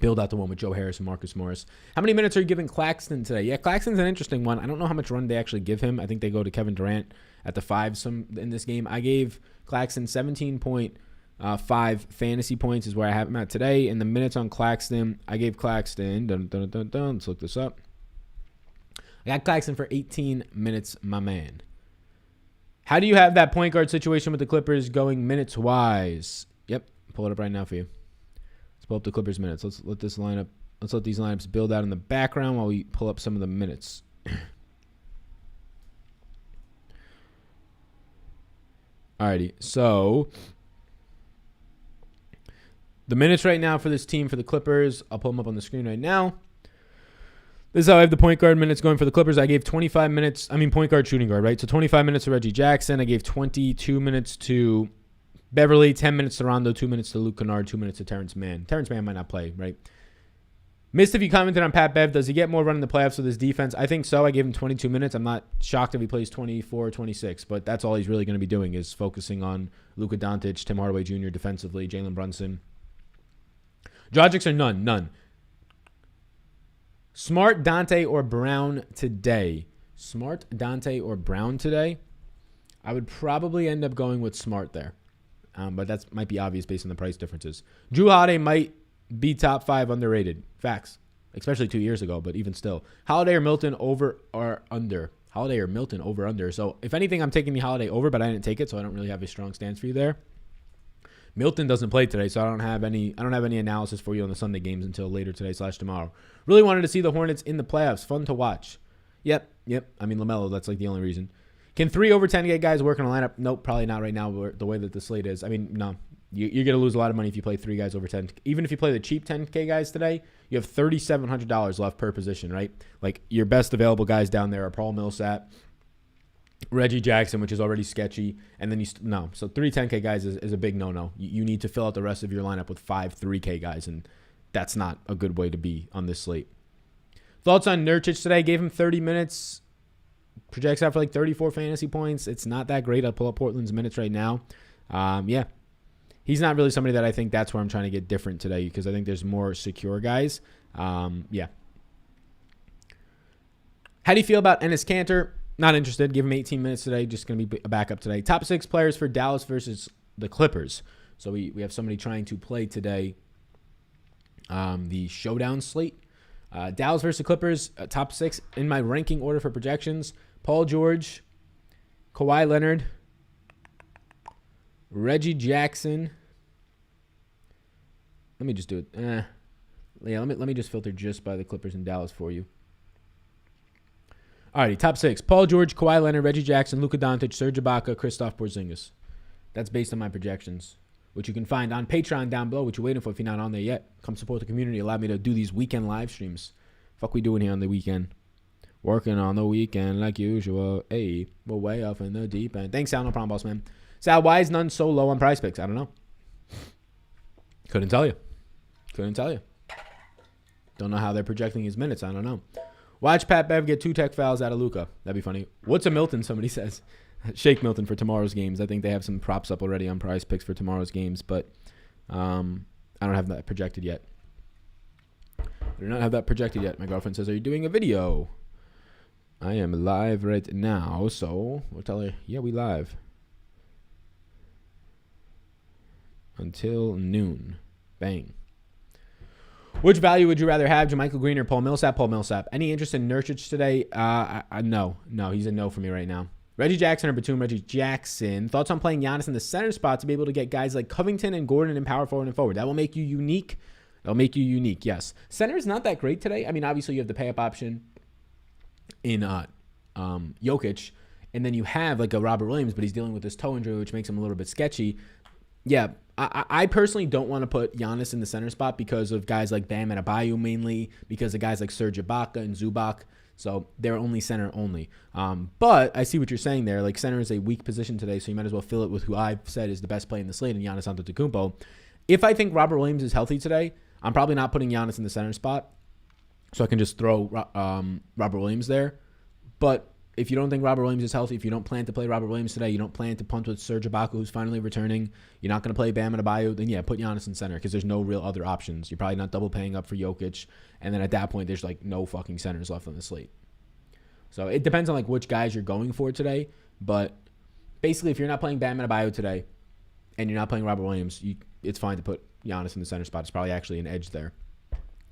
build out the one with Joe Harris and Marcus Morris. How many minutes are you giving Claxton today? Yeah, Claxton's an interesting one. I don't know how much run they actually give him. I think they go to Kevin Durant at the 5 in this game. I gave Claxton 17.5 fantasy points is where I have him at today. And the minutes on Claxton, I gave Claxton, let's look this up. I got Claxton for 18 minutes, my man. How do you have that point guard situation with the Clippers going minutes-wise? Yep, pull it up right now for you. Let's pull up the Clippers minutes. Let's let these lineups build out in the background while we pull up some of the minutes. Alrighty, so the minutes right now for this team for the Clippers, I'll pull them up on the screen right now. This is how I have the point guard minutes going for the Clippers. I gave 25 minutes, point guard, shooting guard, right? So 25 minutes to Reggie Jackson. I gave 22 minutes to Beverly, 10 minutes to Rondo, 2 minutes to Luke Kennard, 2 minutes to Terrence Mann. Terrence Mann might not play, right? Missed if you commented on Pat Bev. Does he get more run in the playoffs with his defense? I think so. I gave him 22 minutes. I'm not shocked if he plays 24 or 26, but that's all he's really going to be doing is focusing on Luka Doncic, Tim Hardaway Jr. defensively, Jalen Brunson. Dragics or none? None. Smart, Dante, or Brown today? Smart, Dante, or Brown today? I would probably end up going with Smart there, but that might be obvious based on the price differences. Drew Holiday might be top 5 underrated. Facts. Especially 2 years ago, but even still. Holiday or Milton over or under? Holiday or Milton over under. So if anything, I'm taking the Holiday over, but I didn't take it, so I don't really have a strong stance for you there. Milton doesn't play today, so I don't have any analysis for you on the Sunday games until later today / tomorrow. Really wanted to see the Hornets in the playoffs. Fun to watch. Yep. I mean, LaMelo, that's like the only reason. Can 3 over 10K guys work in a lineup? Nope, probably not right now the way that the slate is. I mean, no. You're going to lose a lot of money if you play 3 guys over 10. Even if you play the cheap 10K guys today, you have $3,700 left per position, right? Like, your best available guys down there are Paul Millsap, Reggie Jackson, which is already sketchy, and then so 3 10K guys is a big no-no. You need to fill out the rest of your lineup with 5 3K guys, and that's not a good way to be on this slate. Thoughts on Nurkic today? Gave him 30 minutes. Projects out for like 34 fantasy points. It's not that great. I'll pull up Portland's minutes right now. Yeah. He's not really somebody that I think that's where I'm trying to get different today because I think there's more secure guys. Yeah. How do you feel about Enes Kanter? Not interested. Give him 18 minutes today. Just going to be a backup today. Top 6 players for Dallas versus the Clippers. So we have somebody trying to play today the showdown slate. Dallas versus Clippers, top 6 in my ranking order for projections. Paul George, Kawhi Leonard, Reggie Jackson. Let me just do it. Yeah, let me just filter just by the Clippers and Dallas for you. Alrighty, top 6. Paul George, Kawhi Leonard, Reggie Jackson, Luka Doncic, Serge Ibaka, Kristaps Porzingis. That's based on my projections, which you can find on Patreon down below. What you waiting for if you're not on there yet? Come support the community. Allow me to do these weekend live streams. Fuck we doing here on the weekend? Working on the weekend like usual. Hey, we're way off in the deep end. Thanks, Sal. No problem, boss man. Sal, why is none so low on Prize Picks? I don't know. Couldn't tell you. Don't know how they're projecting his minutes. I don't know. Watch Pat Bev get 2 tech fouls out of Luka. That'd be funny. What's a Milton? Somebody says. Shake Milton for tomorrow's games. I think they have some props up already on Prize Picks for tomorrow's games, but I don't have that projected yet. I do not have that projected yet. My girlfriend says, are you doing a video? I am live right now, so we'll tell her, yeah, we live. Until noon. Bang. Which value would you rather have, JaMychal Green or Paul Millsap? Paul Millsap. Any interest in Nurkic today? No, he's a no for me right now. Reggie Jackson or Batum? Reggie Jackson. Thoughts on playing Giannis in the center spot to be able to get guys like Covington and Gordon in power forward and forward? That will make you unique. That'll make you unique, yes. Center is not that great today. I mean, obviously you have the pay-up option in Jokic, and then you have like a Robert Williams, but he's dealing with this toe injury, which makes him a little bit sketchy. Yeah, I personally don't want to put Giannis in the center spot because of guys like Bam and Adebayo mainly, because of guys like Serge Ibaka and Zubac. So they're only center only. But I see what you're saying there. Like, center is a weak position today, so you might as well fill it with who I've said is the best play in the slate, in Giannis Antetokounmpo. If I think Robert Williams is healthy today, I'm probably not putting Giannis in the center spot, so I can just throw Robert Williams there. But if you don't think Robert Williams is healthy, if you don't plan to play Robert Williams today, you don't plan to punt with Serge Ibaka, who's finally returning, you're not going to play Bam and Adebayo, then yeah, put Giannis in center because there's no real other options. You're probably not double paying up for Jokic, and then at that point, there's like no fucking centers left on the slate. So it depends on like which guys you're going for today, but basically if you're not playing Bam and Adebayo today, and you're not playing Robert Williams, it's fine to put Giannis in the center spot. It's probably actually an edge there.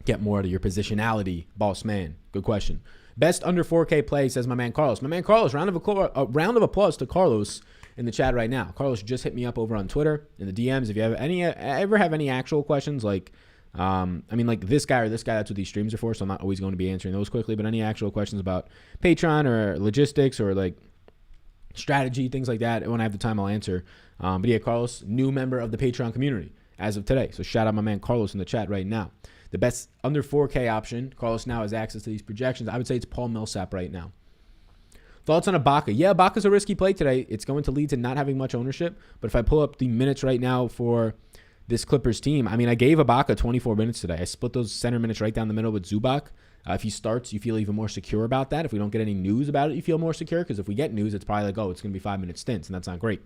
Get more out of your positionality, boss man. Good question. Best under 4K play, says my man Carlos. My man Carlos, round of applause to Carlos in the chat right now. Carlos just hit me up over on Twitter in the DMs. If you ever have any actual questions, like, I mean, like this guy or this guy, that's what these streams are for, so I'm not always going to be answering those quickly, but any actual questions about Patreon or logistics or like strategy, things like that, when I have the time, I'll answer. But yeah, Carlos, new member of the Patreon community as of today. So shout out my man Carlos in the chat right now. The best under 4K option, Carlos now has access to these projections. I would say it's Paul Millsap right now. Thoughts on Ibaka? Yeah, Ibaka's a risky play today. It's going to lead to not having much ownership. But if I pull up the minutes right now for this Clippers team, I mean, I gave Ibaka 24 minutes today. I split those center minutes right down the middle with Zubac. If he starts, you feel even more secure about that. If we don't get any news about it, you feel more secure. Because if we get news, it's probably like, oh, it's going to be 5-minute stints, and that's not great.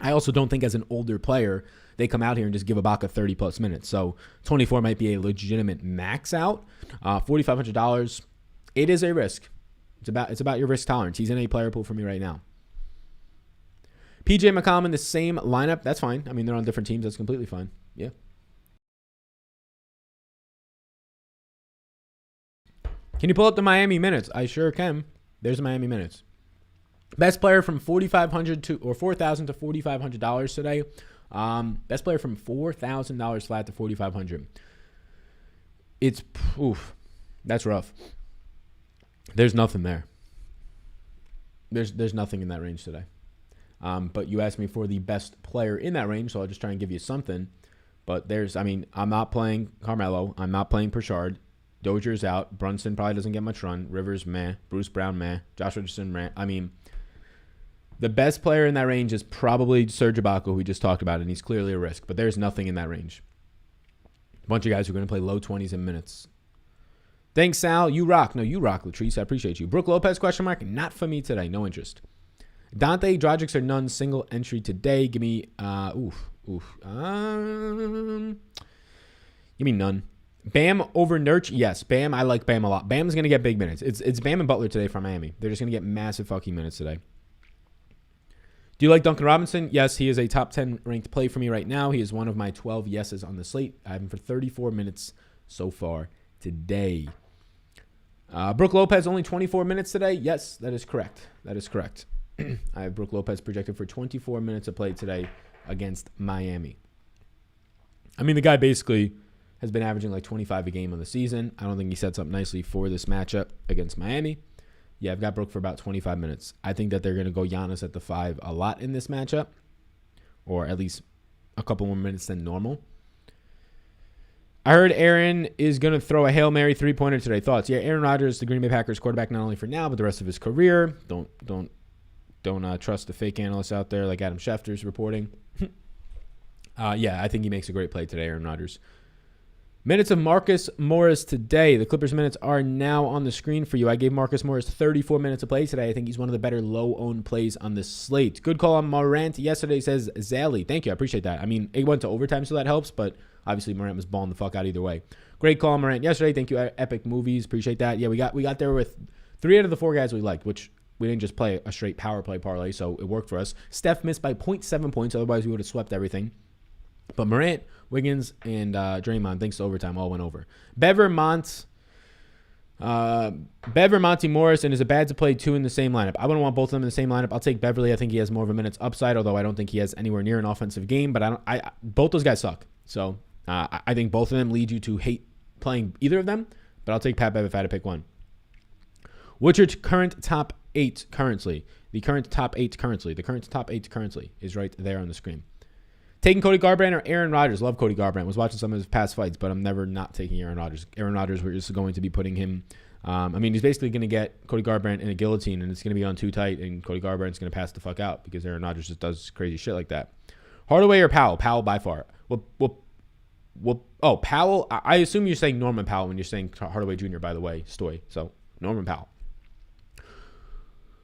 I also don't think as an older player, they come out here and just give Ibaka 30-plus minutes. So 24 might be a legitimate max out. $4,500, it is a risk. It's about your risk tolerance. He's in a player pool for me right now. PJ McCollum in the same lineup. That's fine. I mean, they're on different teams. That's completely fine. Yeah. Can you pull up the Miami minutes? I sure can. There's the Miami minutes. Best player from $4,500 to or $4,000 to $4,500 today. Best player from $4,000 flat to $4,500. It's that's rough. There's nothing there. There's nothing in that range today. But you asked me for the best player in that range, so I'll just try and give you something. But I'm not playing Carmelo. I'm not playing Pritchard. Dozier's out. Brunson probably doesn't get much run. Rivers, meh. Bruce Brown, meh. Josh Richardson, meh. The best player in that range is probably Serge Ibaka, who we just talked about, and he's clearly a risk. But there's nothing in that range. A bunch of guys who are going to play low 20s in minutes. Thanks, Sal. You rock. No, you rock, Latrice. I appreciate you. Brooke Lopez, question mark. Not for me today. No interest. Dante, Dragic or none. Single entry today. Give me, give me none. Bam over Nurch. Yes, Bam. I like Bam a lot. Bam's going to get big minutes. It's Bam and Butler today from Miami. They're just going to get massive fucking minutes today. Do you like Duncan Robinson? Yes, he is a top 10 ranked play for me right now. He is one of my 12 yeses on the slate. I have him for 34 minutes so far today. Brooke Lopez, only 24 minutes today. Yes, that is correct. I have Brooke Lopez projected for 24 minutes of play today against Miami. The guy basically has been averaging like 25 a game on the season. I don't think he sets up nicely for this matchup against Miami. Yeah, I've got Brooke for about 25 minutes. I think that they're going to go Giannis at the 5 a lot in this matchup, or at least a couple more minutes than normal. I heard Aaron is going to throw a Hail Mary three-pointer today. Thoughts? Yeah, Aaron Rodgers, the Green Bay Packers quarterback, not only for now, but the rest of his career. Don't trust the fake analysts out there like Adam Schefter's reporting. Yeah, I think he makes a great play today, Aaron Rodgers. Minutes of Marcus Morris today. The Clippers minutes are now on the screen for you. I gave Marcus Morris 34 minutes of play today. I think he's one of the better low-owned plays on this slate. Good call on Morant yesterday, says Zally. Thank you. I appreciate that. It went to overtime, so that helps, but obviously Morant was balling the fuck out either way. Great call on Morant yesterday. Thank you, Epic Movies. Appreciate that. Yeah, we got there with 3 out of the 4 guys we liked, which we didn't just play a straight power play parlay, so it worked for us. Steph missed by 0.7 points. Otherwise, we would have swept everything. But Morant, Wiggins, and Draymond, thanks to overtime, all went over. Bever, Monty Morris, and is it bad to play 2 in the same lineup? I wouldn't want both of them in the same lineup. I'll take Beverly. I think he has more of a minutes upside, although I don't think he has anywhere near an offensive game. But both those guys suck. So I think both of them lead you to hate playing either of them. But I'll take Pat Bev if I had to pick one. What's your current top 8 currently? The current top 8 currently is right there on the screen. Taking Cody Garbrandt or Aaron Rodgers? Love Cody Garbrandt. Was watching some of his past fights, but I'm never not taking Aaron Rodgers. Aaron Rodgers, we're just going to be putting him. He's basically going to get Cody Garbrandt in a guillotine, and it's going to be on too tight, and Cody Garbrandt's going to pass the fuck out because Aaron Rodgers just does crazy shit like that. Hardaway or Powell? Powell by far. Powell. I assume you're saying Norman Powell when you're saying Hardaway Jr., by the way, Stoy. So Norman Powell.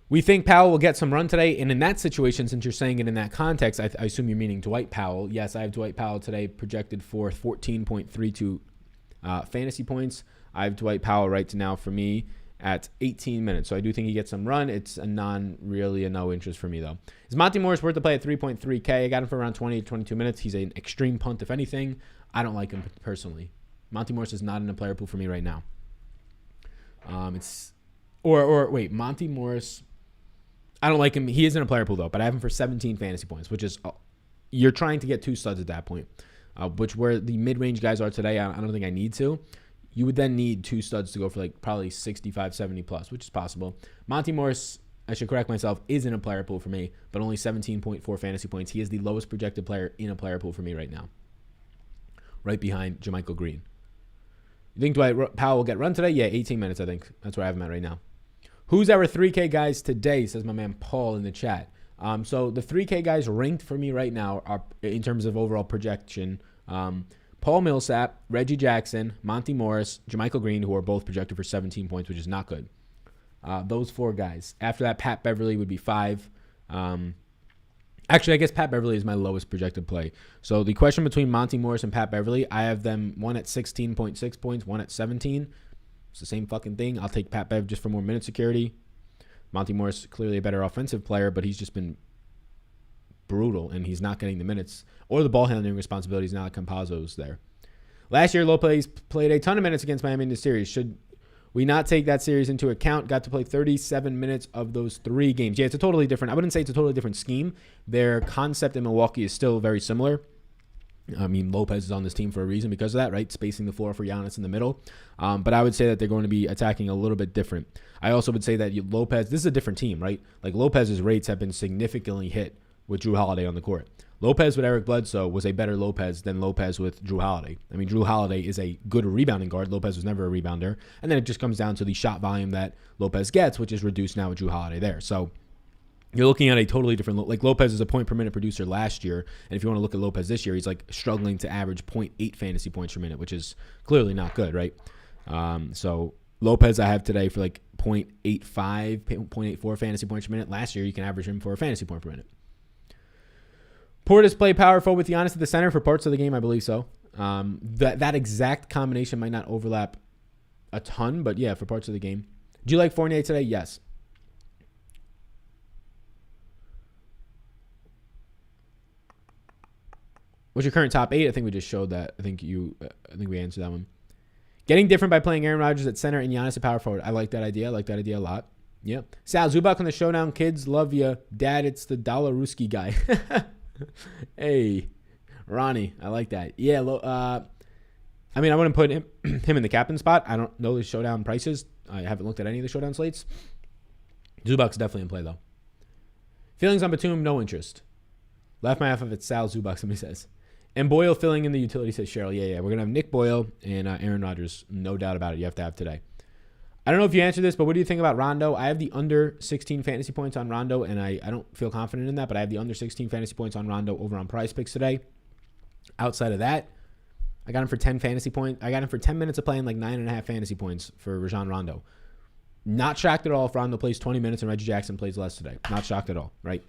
We think Powell will get some run today, and in that situation, since you're saying it in that context, I assume you're meaning Dwight Powell. Yes, I have Dwight Powell today projected for 14.32 fantasy points. I have Dwight Powell right now for me at 18 minutes, so I do think he gets some run. It's a no interest for me, though. Is Monty Morris worth the play at 3.3K? I got him for around 20 to 22 minutes. He's an extreme punt, if anything. I don't like him personally. Monty Morris is not in a player pool for me right now. Monty Morris... I don't like him. He is in a player pool, though, but I have him for 17 fantasy points, which is you're trying to get 2 studs at that point, which where the mid-range guys are today, I don't think I need to. You would then need 2 studs to go for probably 65, 70 plus, which is possible. Monty Morris, I should correct myself, is in a player pool for me, but only 17.4 fantasy points. He is the lowest projected player in a player pool for me right now, right behind JaMychal Green. You think Dwight Powell will get run today? Yeah, 18 minutes, I think. That's where I have him at right now. Who's our 3K guys today, says my man Paul in the chat. So the 3K guys ranked for me right now are, in terms of overall projection, Paul Millsap, Reggie Jackson, Monty Morris, JaMychal Green, who are both projected for 17 points, which is not good. Those 4 guys. After that, Pat Beverly would be 5. Actually, I guess Pat Beverly is my lowest projected play. So the question between Monty Morris and Pat Beverly, I have them one at 16.6 points, one at 17. It's the same fucking thing. I'll take Pat Bev just for more minute security. Monty Morris, clearly a better offensive player, but he's just been brutal, and he's not getting the minutes or the ball handling responsibilities now that Campazzo's there. Last year, Lopez played a ton of minutes against Miami in the series. Should we not take that series into account. Got to play 37 minutes of those 3 games. Yeah, it's a totally different. I wouldn't say it's a totally different scheme. Their concept in Milwaukee is still very similar. I mean, Lopez is on this team for a reason because of that, right? Spacing the floor for Giannis in the middle. But I would say that they're going to be attacking a little bit different. I also would say that Lopez, this is a different team, right? Like Lopez's rates have been significantly hit with Drew Holiday on the court. Lopez with Eric Bledsoe was a better Lopez than Lopez with Drew Holiday. I mean, Drew Holiday is a good rebounding guard. Lopez was never a rebounder. And then it just comes down to the shot volume that Lopez gets, which is reduced now with Drew Holiday there. So you're looking at a totally different, like Lopez is a point per minute producer last year. And if you want to look at Lopez this year, he's like struggling to average 0.8 fantasy points per minute, which is clearly not good, right? So Lopez I have today for like 0.85, 0.84 fantasy points per minute. Last year, you can average him for a fantasy point per minute. Portis play power forward with Giannis at the center for parts of the game, I believe so. That exact combination might not overlap a ton, but yeah, for parts of the game. Do you like Fournier today? Yes. What's your current top 8? I think we just showed that. I think we answered that one. Getting different by playing Aaron Rodgers at center and Giannis at power forward. I like that idea. I like that idea a lot. Yep. Sal Zubac on the Showdown. Kids love you. Dad, it's the Dolaruski guy. Hey, Ronnie, I like that. Yeah, I mean, I wouldn't put him in the captain spot. I don't know the Showdown prices. I haven't looked at any of the Showdown slates. Zubac's definitely in play, though. Feelings on Batum, no interest. Left my half of it, Sal Zubac, somebody says. And Boyle filling in the utility, says Cheryl. Yeah. We're going to have Nick Boyle and Aaron Rodgers. No doubt about it. You have to have today. I don't know if you answered this, but what do you think about Rondo? I have the under 16 fantasy points on Rondo, and I don't feel confident in that, but I have the under 16 fantasy points on Rondo over on Prize Picks today. Outside of that, I got him for 10 fantasy points. I got him for 10 minutes of playing like 9.5 fantasy points for Rajon Rondo. Not shocked at all if Rondo plays 20 minutes and Reggie Jackson plays less today. Not shocked at all, right?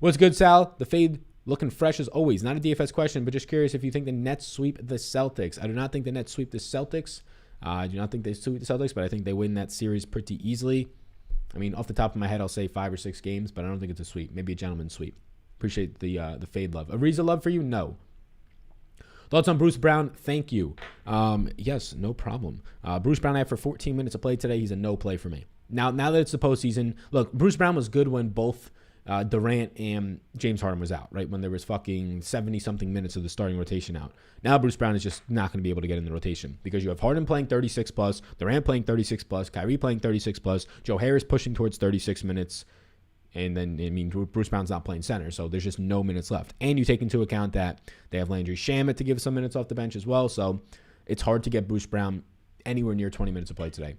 What's good, Sal? The fade looking fresh as always. Not a DFS question, but just curious if you think the Nets sweep the Celtics. I do not think the Nets sweep the Celtics. I do not think they sweep the Celtics, but I think they win that series pretty easily. I mean, off the top of my head, I'll say 5 or 6 games, but I don't think it's a sweep. Maybe a gentleman's sweep. Appreciate the fade love. Ariza love for you? No. Thoughts on Bruce Brown? Thank you. Yes, no problem. Bruce Brown I have for 14 minutes of play today. He's a no play for me. Now that it's the postseason, look, Bruce Brown was good when both Durant and James Harden was out, right? When there was fucking 70-something minutes of the starting rotation out. Now Bruce Brown is just not going to be able to get in the rotation because you have Harden playing 36 plus, Durant playing 36 plus, Kyrie playing 36 plus, Joe Harris pushing towards 36 minutes, and then, I mean, Bruce Brown's not playing center, so there's just no minutes left. And you take into account that they have Landry Shamet to give some minutes off the bench as well, so it's hard to get Bruce Brown anywhere near 20 minutes of play today.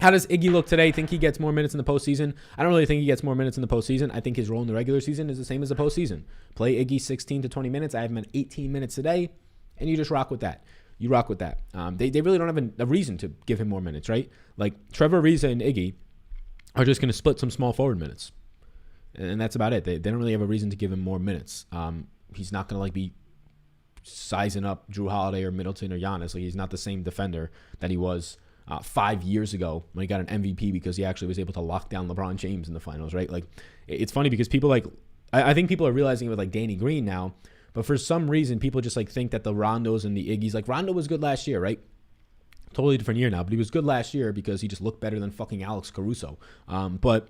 How does Iggy look today? Think he gets more minutes in the postseason? I don't really think he gets more minutes in the postseason. I think his role in the regular season is the same as the postseason. Play Iggy 16 to 20 minutes. I have him at 18 minutes today, and you just rock with that. You rock with that. They really don't have a reason to give him more minutes, right? Like Trevor Ariza and Iggy are just going to split some small forward minutes, and that's about it. They don't really have a reason to give him more minutes. He's not going to like be sizing up Drew Holiday or Middleton or Giannis. Like he's not the same defender that he was 5 years ago when he got an MVP because he actually was able to lock down LeBron James in the finals, right? Like, it's funny because people I think people are realizing it with like Danny Green now, but for some reason people just like think that the Rondos and the Iggies, like Rondo was good last year, right? Totally different year now, but he was good last year because he just looked better than fucking Alex Caruso. But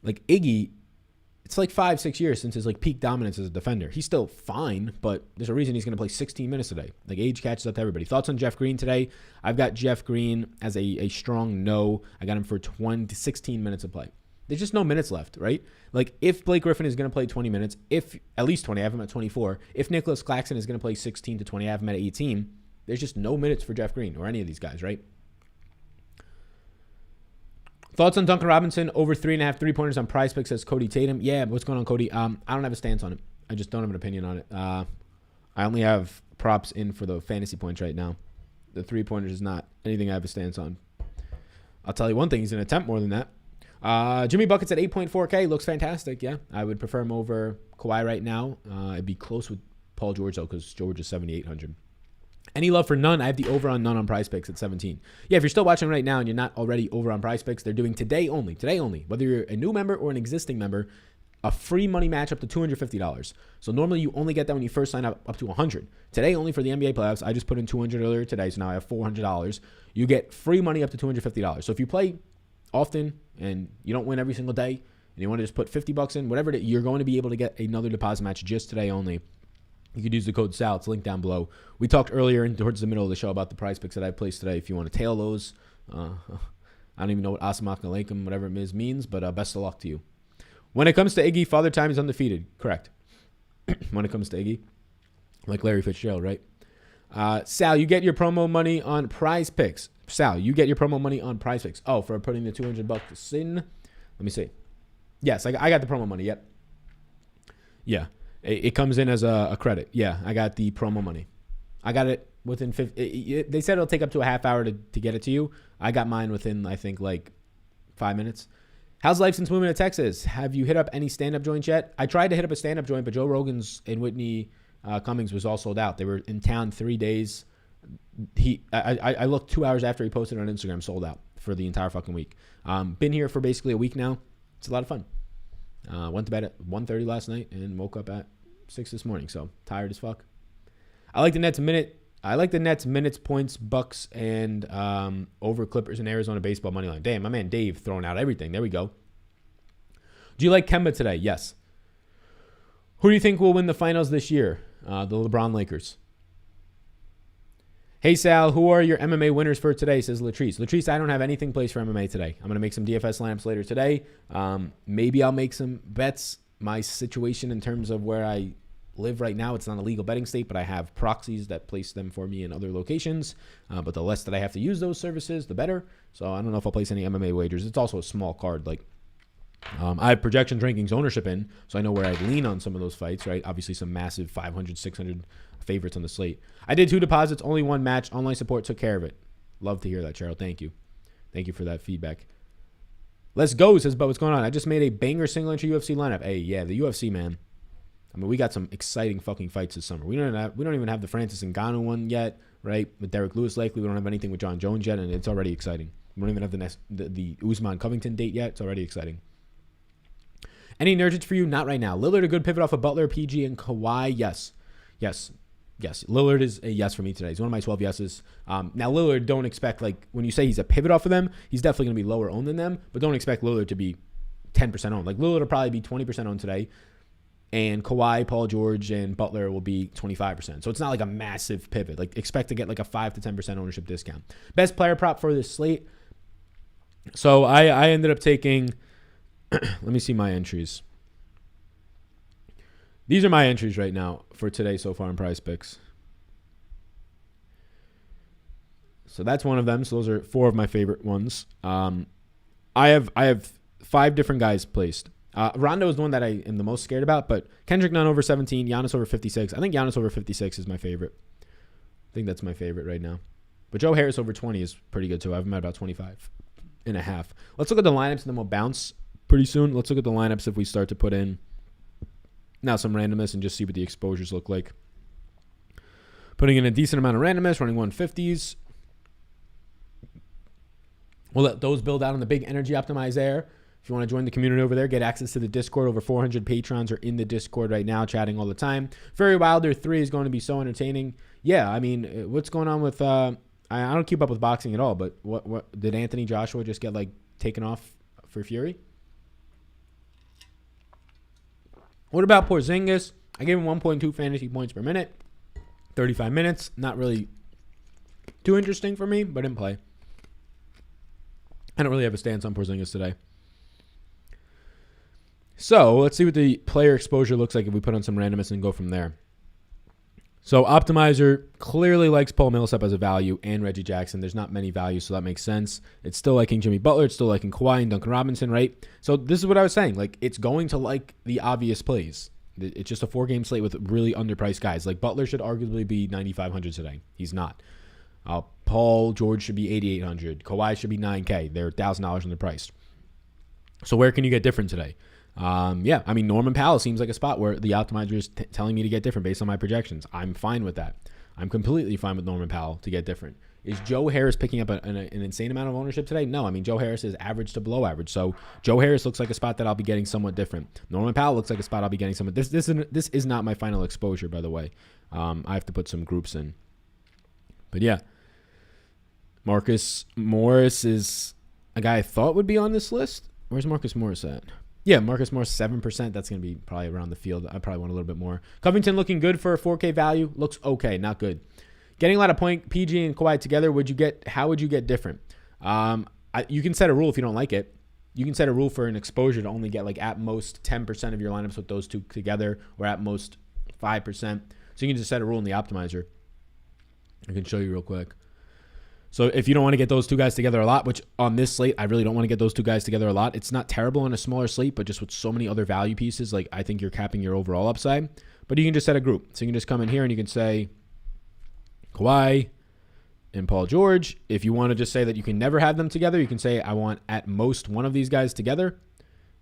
like Iggy, it's like 5-6 years since his like peak dominance as a defender. He's still fine, but there's a reason he's going to play 16 minutes today. Like age catches up to everybody. Thoughts on Jeff Green today? I've got Jeff Green as a strong no. I got him for 20 to 16 minutes of play. There's just no minutes left, right? Like if Blake Griffin is going to play 20 minutes, if at least 20, I have him at 24. If Nicholas Claxton is going to play 16 to 20, I have him at 18. There's just no minutes for Jeff Green or any of these guys, right? Thoughts on Duncan Robinson over 3.5 3-pointers on Prize Picks, says Cody Tatum. Yeah, what's going on, Cody? I don't have a stance on it. I just don't have an opinion on it. I only have props in for the fantasy points right now. The 3-pointers is not anything I have a stance on. I'll tell you one thing. He's going to attempt more than that. Jimmy Buckets at 8.4K. Looks fantastic. Yeah, I would prefer him over Kawhi right now. It'd be close with Paul George, though, because George is 7,800. Any love for none? I have the over on none on Prize Picks at 17. Yeah, if you're still watching right now and you're not already over on Prize Picks, they're doing today only, whether you're a new member or an existing member, a free money match up to $250. So normally you only get that when you first sign up to $100. Today, only for the NBA playoffs, I just put in $200 earlier today, so now I have $400. You get free money up to $250. So if you play often and you don't win every single day, and you want to just put $50 in, whatever it is, you're going to be able to get another deposit match just today only. You could use the code SAL. It's linked down below. We talked earlier and towards the middle of the show about the prize picks that I placed today. If you want to tail those, I don't even know what Assalamu alaikum, whatever it is, means, but best of luck to you. When it comes to Iggy, Father Time is undefeated. Correct. When it comes to Iggy, like Larry Fitzgerald, right? Sal, you get your promo money on prize picks. Sal, you get your promo money on prize picks. Oh, for putting the $200 in. Let me see. Yes, I got the promo money. Yep. Yeah. It comes in as a credit. Yeah, I got the promo money. I got it within 50. They said it'll take up to a half hour to get it to you. I got mine within, I think, like 5 minutes. How's life since moving to Texas? Have you hit up any stand-up joints yet? I tried to hit up a stand-up joint, but Joe Rogan's and Whitney Cummings was all sold out. They were in town 3 days. I looked 2 hours after he posted on Instagram, sold out for the entire fucking week. Been here for basically a week now. It's a lot of fun. Went to bed at 1:30 last night and woke up at 6 this morning. So tired as fuck. I like the Nets minutes, points, Bucks, and over Clippers and Arizona baseball money line. Damn, my man Dave throwing out everything. There we go. Do you like Kemba today? Yes. Who do you think will win the finals this year? The LeBron Lakers. Hey, Sal, who are your MMA winners for today, says Latrice. Latrice, I don't have anything placed for MMA today. I'm going to make some DFS lineups later today. Maybe I'll make some bets. My situation in terms of where I live right now, it's not a legal betting state, but I have proxies that place them for me in other locations. But the less that I have to use those services, the better. So I don't know if I'll place any MMA wagers. It's also a small card. Like I have projections, rankings, ownership in, so I know where I'd lean on some of those fights, right? Obviously some massive 500, 600 favorites on the slate. I did 2 deposits, only 1 match. Online support took care of it. Love to hear that, Cheryl. Thank you. Thank you for that feedback. Let's go, says, but what's going on? I just made a banger single entry UFC lineup. Hey, yeah, the UFC, man. I mean, we got some exciting fucking fights this summer. We don't even have the Francis Ngannou one yet, right? With Derek Lewis likely. We don't have anything with John Jones yet, and it's already exciting. We don't even have the Usman Covington date yet. It's already exciting. Any Nurkic for you? Not right now. Lillard a good pivot off of Butler, PG, and Kawhi? Yes. Lillard is a yes for me today. He's one of my 12 yeses. Now, Lillard, don't expect, like, when you say he's a pivot off of them, he's definitely going to be lower owned than them, but don't expect Lillard to be 10% owned. Like, Lillard will probably be 20% owned today, and Kawhi, Paul George, and Butler will be 25%. So it's not like a massive pivot. Like, expect to get like a 5 to 10% ownership discount. Best player prop for this slate. So I ended up taking, let me see my entries. These are my entries right now for today so far in Prize Picks. So that's one of them. So those are 4 of my favorite ones. I have 5 different guys placed. Rondo is the one that I am the most scared about, but Kendrick Nunn over 17, Giannis over 56. I think Giannis over 56 is my favorite. I think that's my favorite right now. But Joe Harris over 20 is pretty good too. I have him at about 25.5. Let's look at the lineups and then we'll bounce pretty soon. Let's look at the lineups if we start to put in now some randomness and just see what the exposures look like. Putting in a decent amount of randomness, running 150s. We'll let those build out on the big energy optimize there. If you want to join the community over there, get access to the Discord. Over 400 patrons are in the Discord right now, chatting all the time. Fury Wilder 3 is going to be so entertaining. Yeah, I mean, what's going on with... I don't keep up with boxing at all, but what did Anthony Joshua just get, like, taken off for Fury? What about Porzingis? I gave him 1.2 fantasy points per minute. 35 minutes. Not really too interesting for me, but in play. I don't really have a stance on Porzingis today. So let's see what the player exposure looks like if we put on some randomness and go from there. So Optimizer clearly likes Paul Millsap as a value and Reggie Jackson. There's not many values, so that makes sense. It's still liking Jimmy Butler. It's still liking Kawhi and Duncan Robinson, right? So this is what I was saying. Like, it's going to like the obvious plays. It's just a 4-game slate with really underpriced guys. Like, Butler should arguably be 9,500 today. He's not. Paul George should be 8,800. Kawhi should be 9K. They're $1,000 underpriced. So where can you get different today? Yeah, I mean, Norman Powell seems like a spot where the optimizer is telling me to get different based on my projections. I'm fine with that. I'm completely fine with Norman Powell to get different. Is Joe Harris picking up an insane amount of ownership today? No. I mean, Joe Harris is average to below average. So Joe Harris looks like a spot that I'll be getting somewhat different. Norman Powell looks like a spot I'll be getting somewhat. This is not my final exposure, by the way. I have to put some groups in. But yeah, Marcus Morris is a guy I thought would be on this list. Where's Marcus Morris at? Yeah, Marcus Morris, 7%. That's going to be probably around the field. I probably want a little bit more. Covington looking good for a 4K value. Looks okay, not good. Getting a lot of point, PG and Kawhi together, how would you get different? You can set a rule if you don't like it. You can set a rule for an exposure to only get like at most 10% of your lineups with those two together, or at most 5%. So you can just set a rule in the optimizer. I can show you real quick. So if you don't want to get those two guys together a lot, which on this slate, I really don't want to get those two guys together a lot. It's not terrible on a smaller slate, but just with so many other value pieces, like I think you're capping your overall upside. But you can just set a group. So you can just come in here and you can say Kawhi and Paul George. If you want to just say that you can never have them together, you can say I want at most one of these guys together,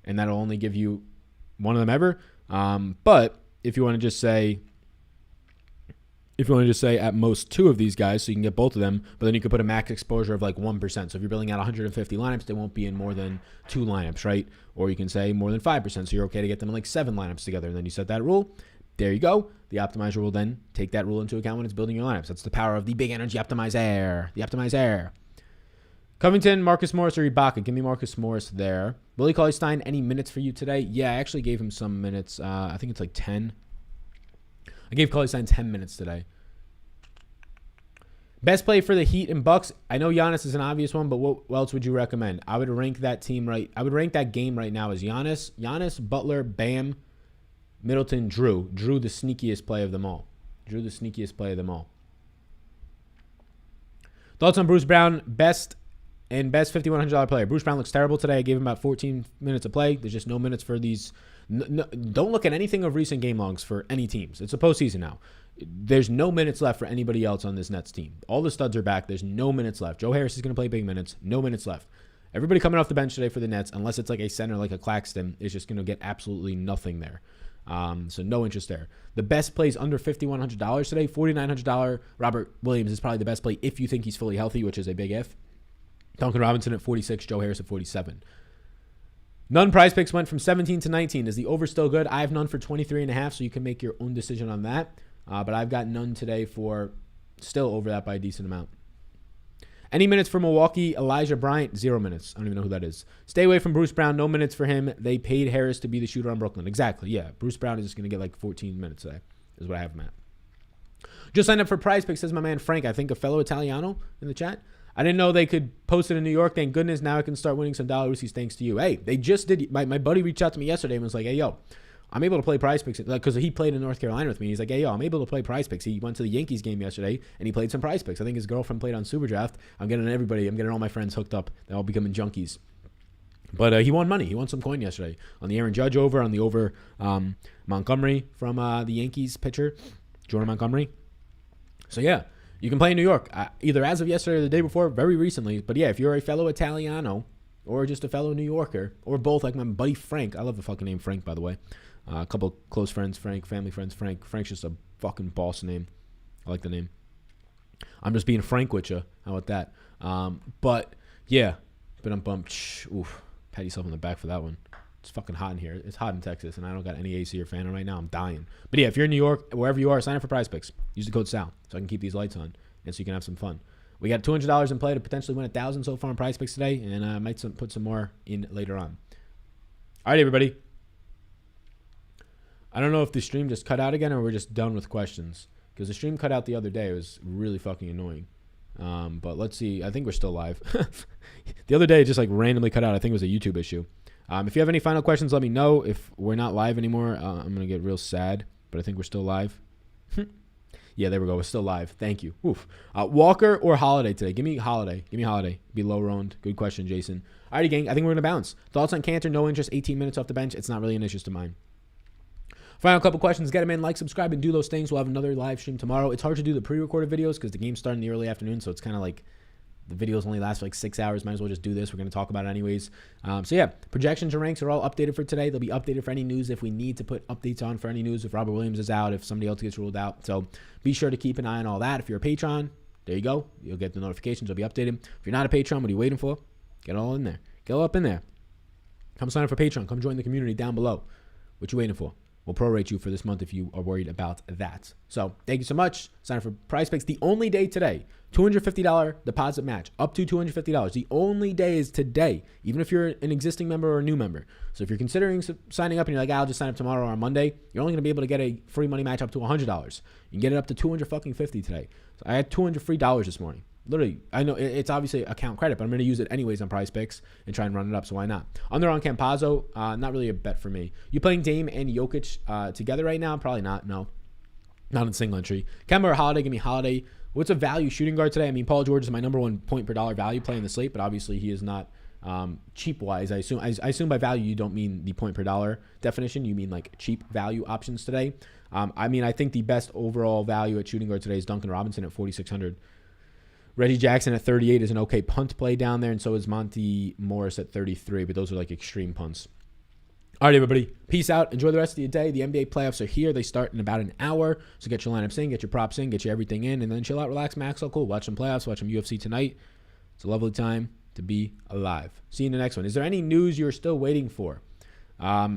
and that'll only give you one of them ever. But if you want to just say at most two of these guys, so you can get both of them, but then you could put a max exposure of like 1%. So if you're building out 150 lineups, they won't be in more than 2 lineups, right? Or you can say more than 5%, so you're okay to get them in like 7 lineups together, and then you set that rule. There you go. The optimizer will then take that rule into account when it's building your lineups. That's the power of the big energy optimizer. The optimizer. Covington, Marcus Morris, or Ibaka. Give me Marcus Morris there. Willie Cauley-Stein, any minutes for you today? Yeah, I actually gave him some minutes. I think it's like 10. I gave Cauley-Stein 10 minutes today. Best play for the Heat and Bucks. I know Giannis is an obvious one, but what else would you recommend? I would rank that team right. I would rank that game right now as Giannis, Butler, Bam, Middleton, Drew. Drew, the sneakiest play of them all. Thoughts on Bruce Brown, best $5,100 player. Bruce Brown looks terrible today. I gave him about 14 minutes of play. There's just no minutes for these. No, don't look at anything of recent game logs for any teams. It's a postseason now. There's no minutes left for anybody else on this Nets team. All the studs are back. There's no minutes left. Joe Harris is going to play big minutes. No minutes left. Everybody coming off the bench today for the Nets, unless it's like a center like a Claxton, is just going to get absolutely nothing there. So no interest there. The best plays under $5,100 today, $4,900. Robert Williams is probably the best play if you think he's fully healthy, which is a big if. Duncan Robinson at 46, Joe Harris at 47. None prize picks went from 17 to 19. Is the over still good? I have none for 23.5, so you can make your own decision on that. But I've got none today for still over that by a decent amount. Any minutes for Milwaukee? Elijah Bryant, 0 minutes. I don't even know who that is. Stay away from Bruce Brown. No minutes for him. They paid Harris to be the shooter on Brooklyn. Exactly, yeah. Bruce Brown is just going to get like 14 minutes today is what I have him at. Just signed up for prize picks, says my man Frank. I think a fellow Italiano in the chat. I didn't know they could post it in New York. Thank goodness. Now I can start winning some dollar Rusies thanks to you. Hey, they just did. My buddy reached out to me yesterday and was like, hey, yo, I'm able to play prize picks because he played in North Carolina with me. He's like, hey, yo, I'm able to play prize picks. He went to the Yankees game yesterday and he played some prize picks. I think his girlfriend played on SuperDraft. I'm getting all my friends hooked up. They're all becoming junkies. But he won money. He won some coin yesterday on the Aaron Judge over, on the over Montgomery from the Yankees pitcher, Jordan Montgomery. So, yeah, you can play in New York either as of yesterday or the day before, very recently. But, yeah, if you're a fellow Italiano or just a fellow New Yorker or both, like my buddy Frank. I love the fucking name Frank, by the way. A couple close friends, Frank, family friends, Frank. Frank's just a fucking boss name. I like the name. I'm just being frank with you. How about that? But, yeah. Oof. Pat yourself on the back for that one. It's fucking hot in here. It's hot in Texas, and I don't got any AC or fan on right now. I'm dying. But, yeah, if you're in New York, wherever you are, sign up for Prize Picks. Use the code SAL so I can keep these lights on and so you can have some fun. We got $200 in play to potentially win $1,000 so far on Prize Picks today, and I might put some more in later on. All right, everybody. I don't know if the stream just cut out again or we're just done with questions. Because the stream cut out the other day. It was really fucking annoying. But let's see. I think we're still live. The other day it just like randomly cut out. I think it was a YouTube issue. If you have any final questions, let me know. If we're not live anymore, I'm going to get real sad. But I think we're still live. Yeah, there we go. We're still live. Thank you. Oof. Walker or Holiday today? Give me Holiday. Be low-owned. Good question, Jason. All righty, gang. I think we're going to bounce. Thoughts on Cantor? No interest. 18 minutes off the bench. It's not really an interest of mine. Final couple questions. Get them in, like, subscribe, and do those things. We'll have another live stream tomorrow. It's hard to do the pre-recorded videos because the game's starting in the early afternoon, so it's kind of like the videos only last for like 6 hours. Might as well just do this. We're going to talk about it anyways. So, yeah, projections and ranks are all updated for today. They'll be updated for any news if we need to put updates on for any news. If Robert Williams is out, if somebody else gets ruled out. So be sure to keep an eye on all that. If you're a patron, there you go. You'll get the notifications. You'll be updated. If you're not a Patreon, what are you waiting for? Get all in there. Get all up in there. Come sign up for Patreon. Come join the community down below. What you waiting for? We'll prorate you for this month if you are worried about that. So thank you so much. Sign up for Prize Picks. The only day today, $250 deposit match, up to $250. The only day is today, even if you're an existing member or a new member. So if you're considering signing up and you're like, I'll just sign up tomorrow or on Monday, you're only going to be able to get a free money match up to $100. You can get it up to $250 today. So I had $200 free this morning. Literally, I know it's obviously account credit, but I'm going to use it anyways on Prize Picks and try and run it up, so why not? Under on Campazzo, not really a bet for me. You playing Dame and Jokic together right now? Probably not, no. Not in single entry. Kemba or Holiday, give me Holiday. What's a value shooting guard today? I mean, Paul George is my number one point per dollar value playing the slate, but obviously he is not cheap-wise. I assume by value you don't mean the point per dollar definition. You mean like cheap value options today. I mean, I think the best overall value at shooting guard today is Duncan Robinson at 4,600. Reggie Jackson at 38 is an okay punt play down there, and so is Monty Morris at 33, but those are like extreme punts. All right, everybody. Peace out. Enjoy the rest of your day. The NBA playoffs are here. They start in about an hour, so get your lineups in, get your props in, get your everything in, and then chill out, relax, max, all cool. Watch some playoffs, watch some UFC tonight. It's a lovely time to be alive. See you in the next one. Is there any news you're still waiting for? I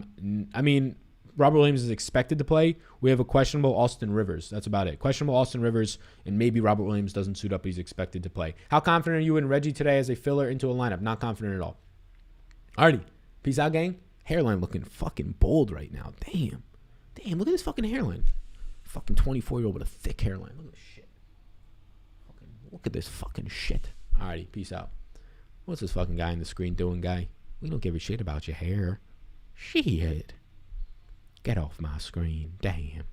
mean, Robert Williams is expected to play. We have a questionable Austin Rivers. That's about it. Questionable Austin Rivers, and maybe Robert Williams doesn't suit up. He's expected to play. How confident are you in Reggie today as a filler into a lineup? Not confident at all. Alrighty. Peace out, gang. Hairline looking fucking bold right now. Damn. Damn, look at this fucking hairline. Fucking 24-year-old with a thick hairline. Look at this shit. Look at this fucking shit. Alrighty. Peace out. What's this fucking guy on the screen doing, guy? We don't give a shit about your hair. Shit. Get off my screen. Damn.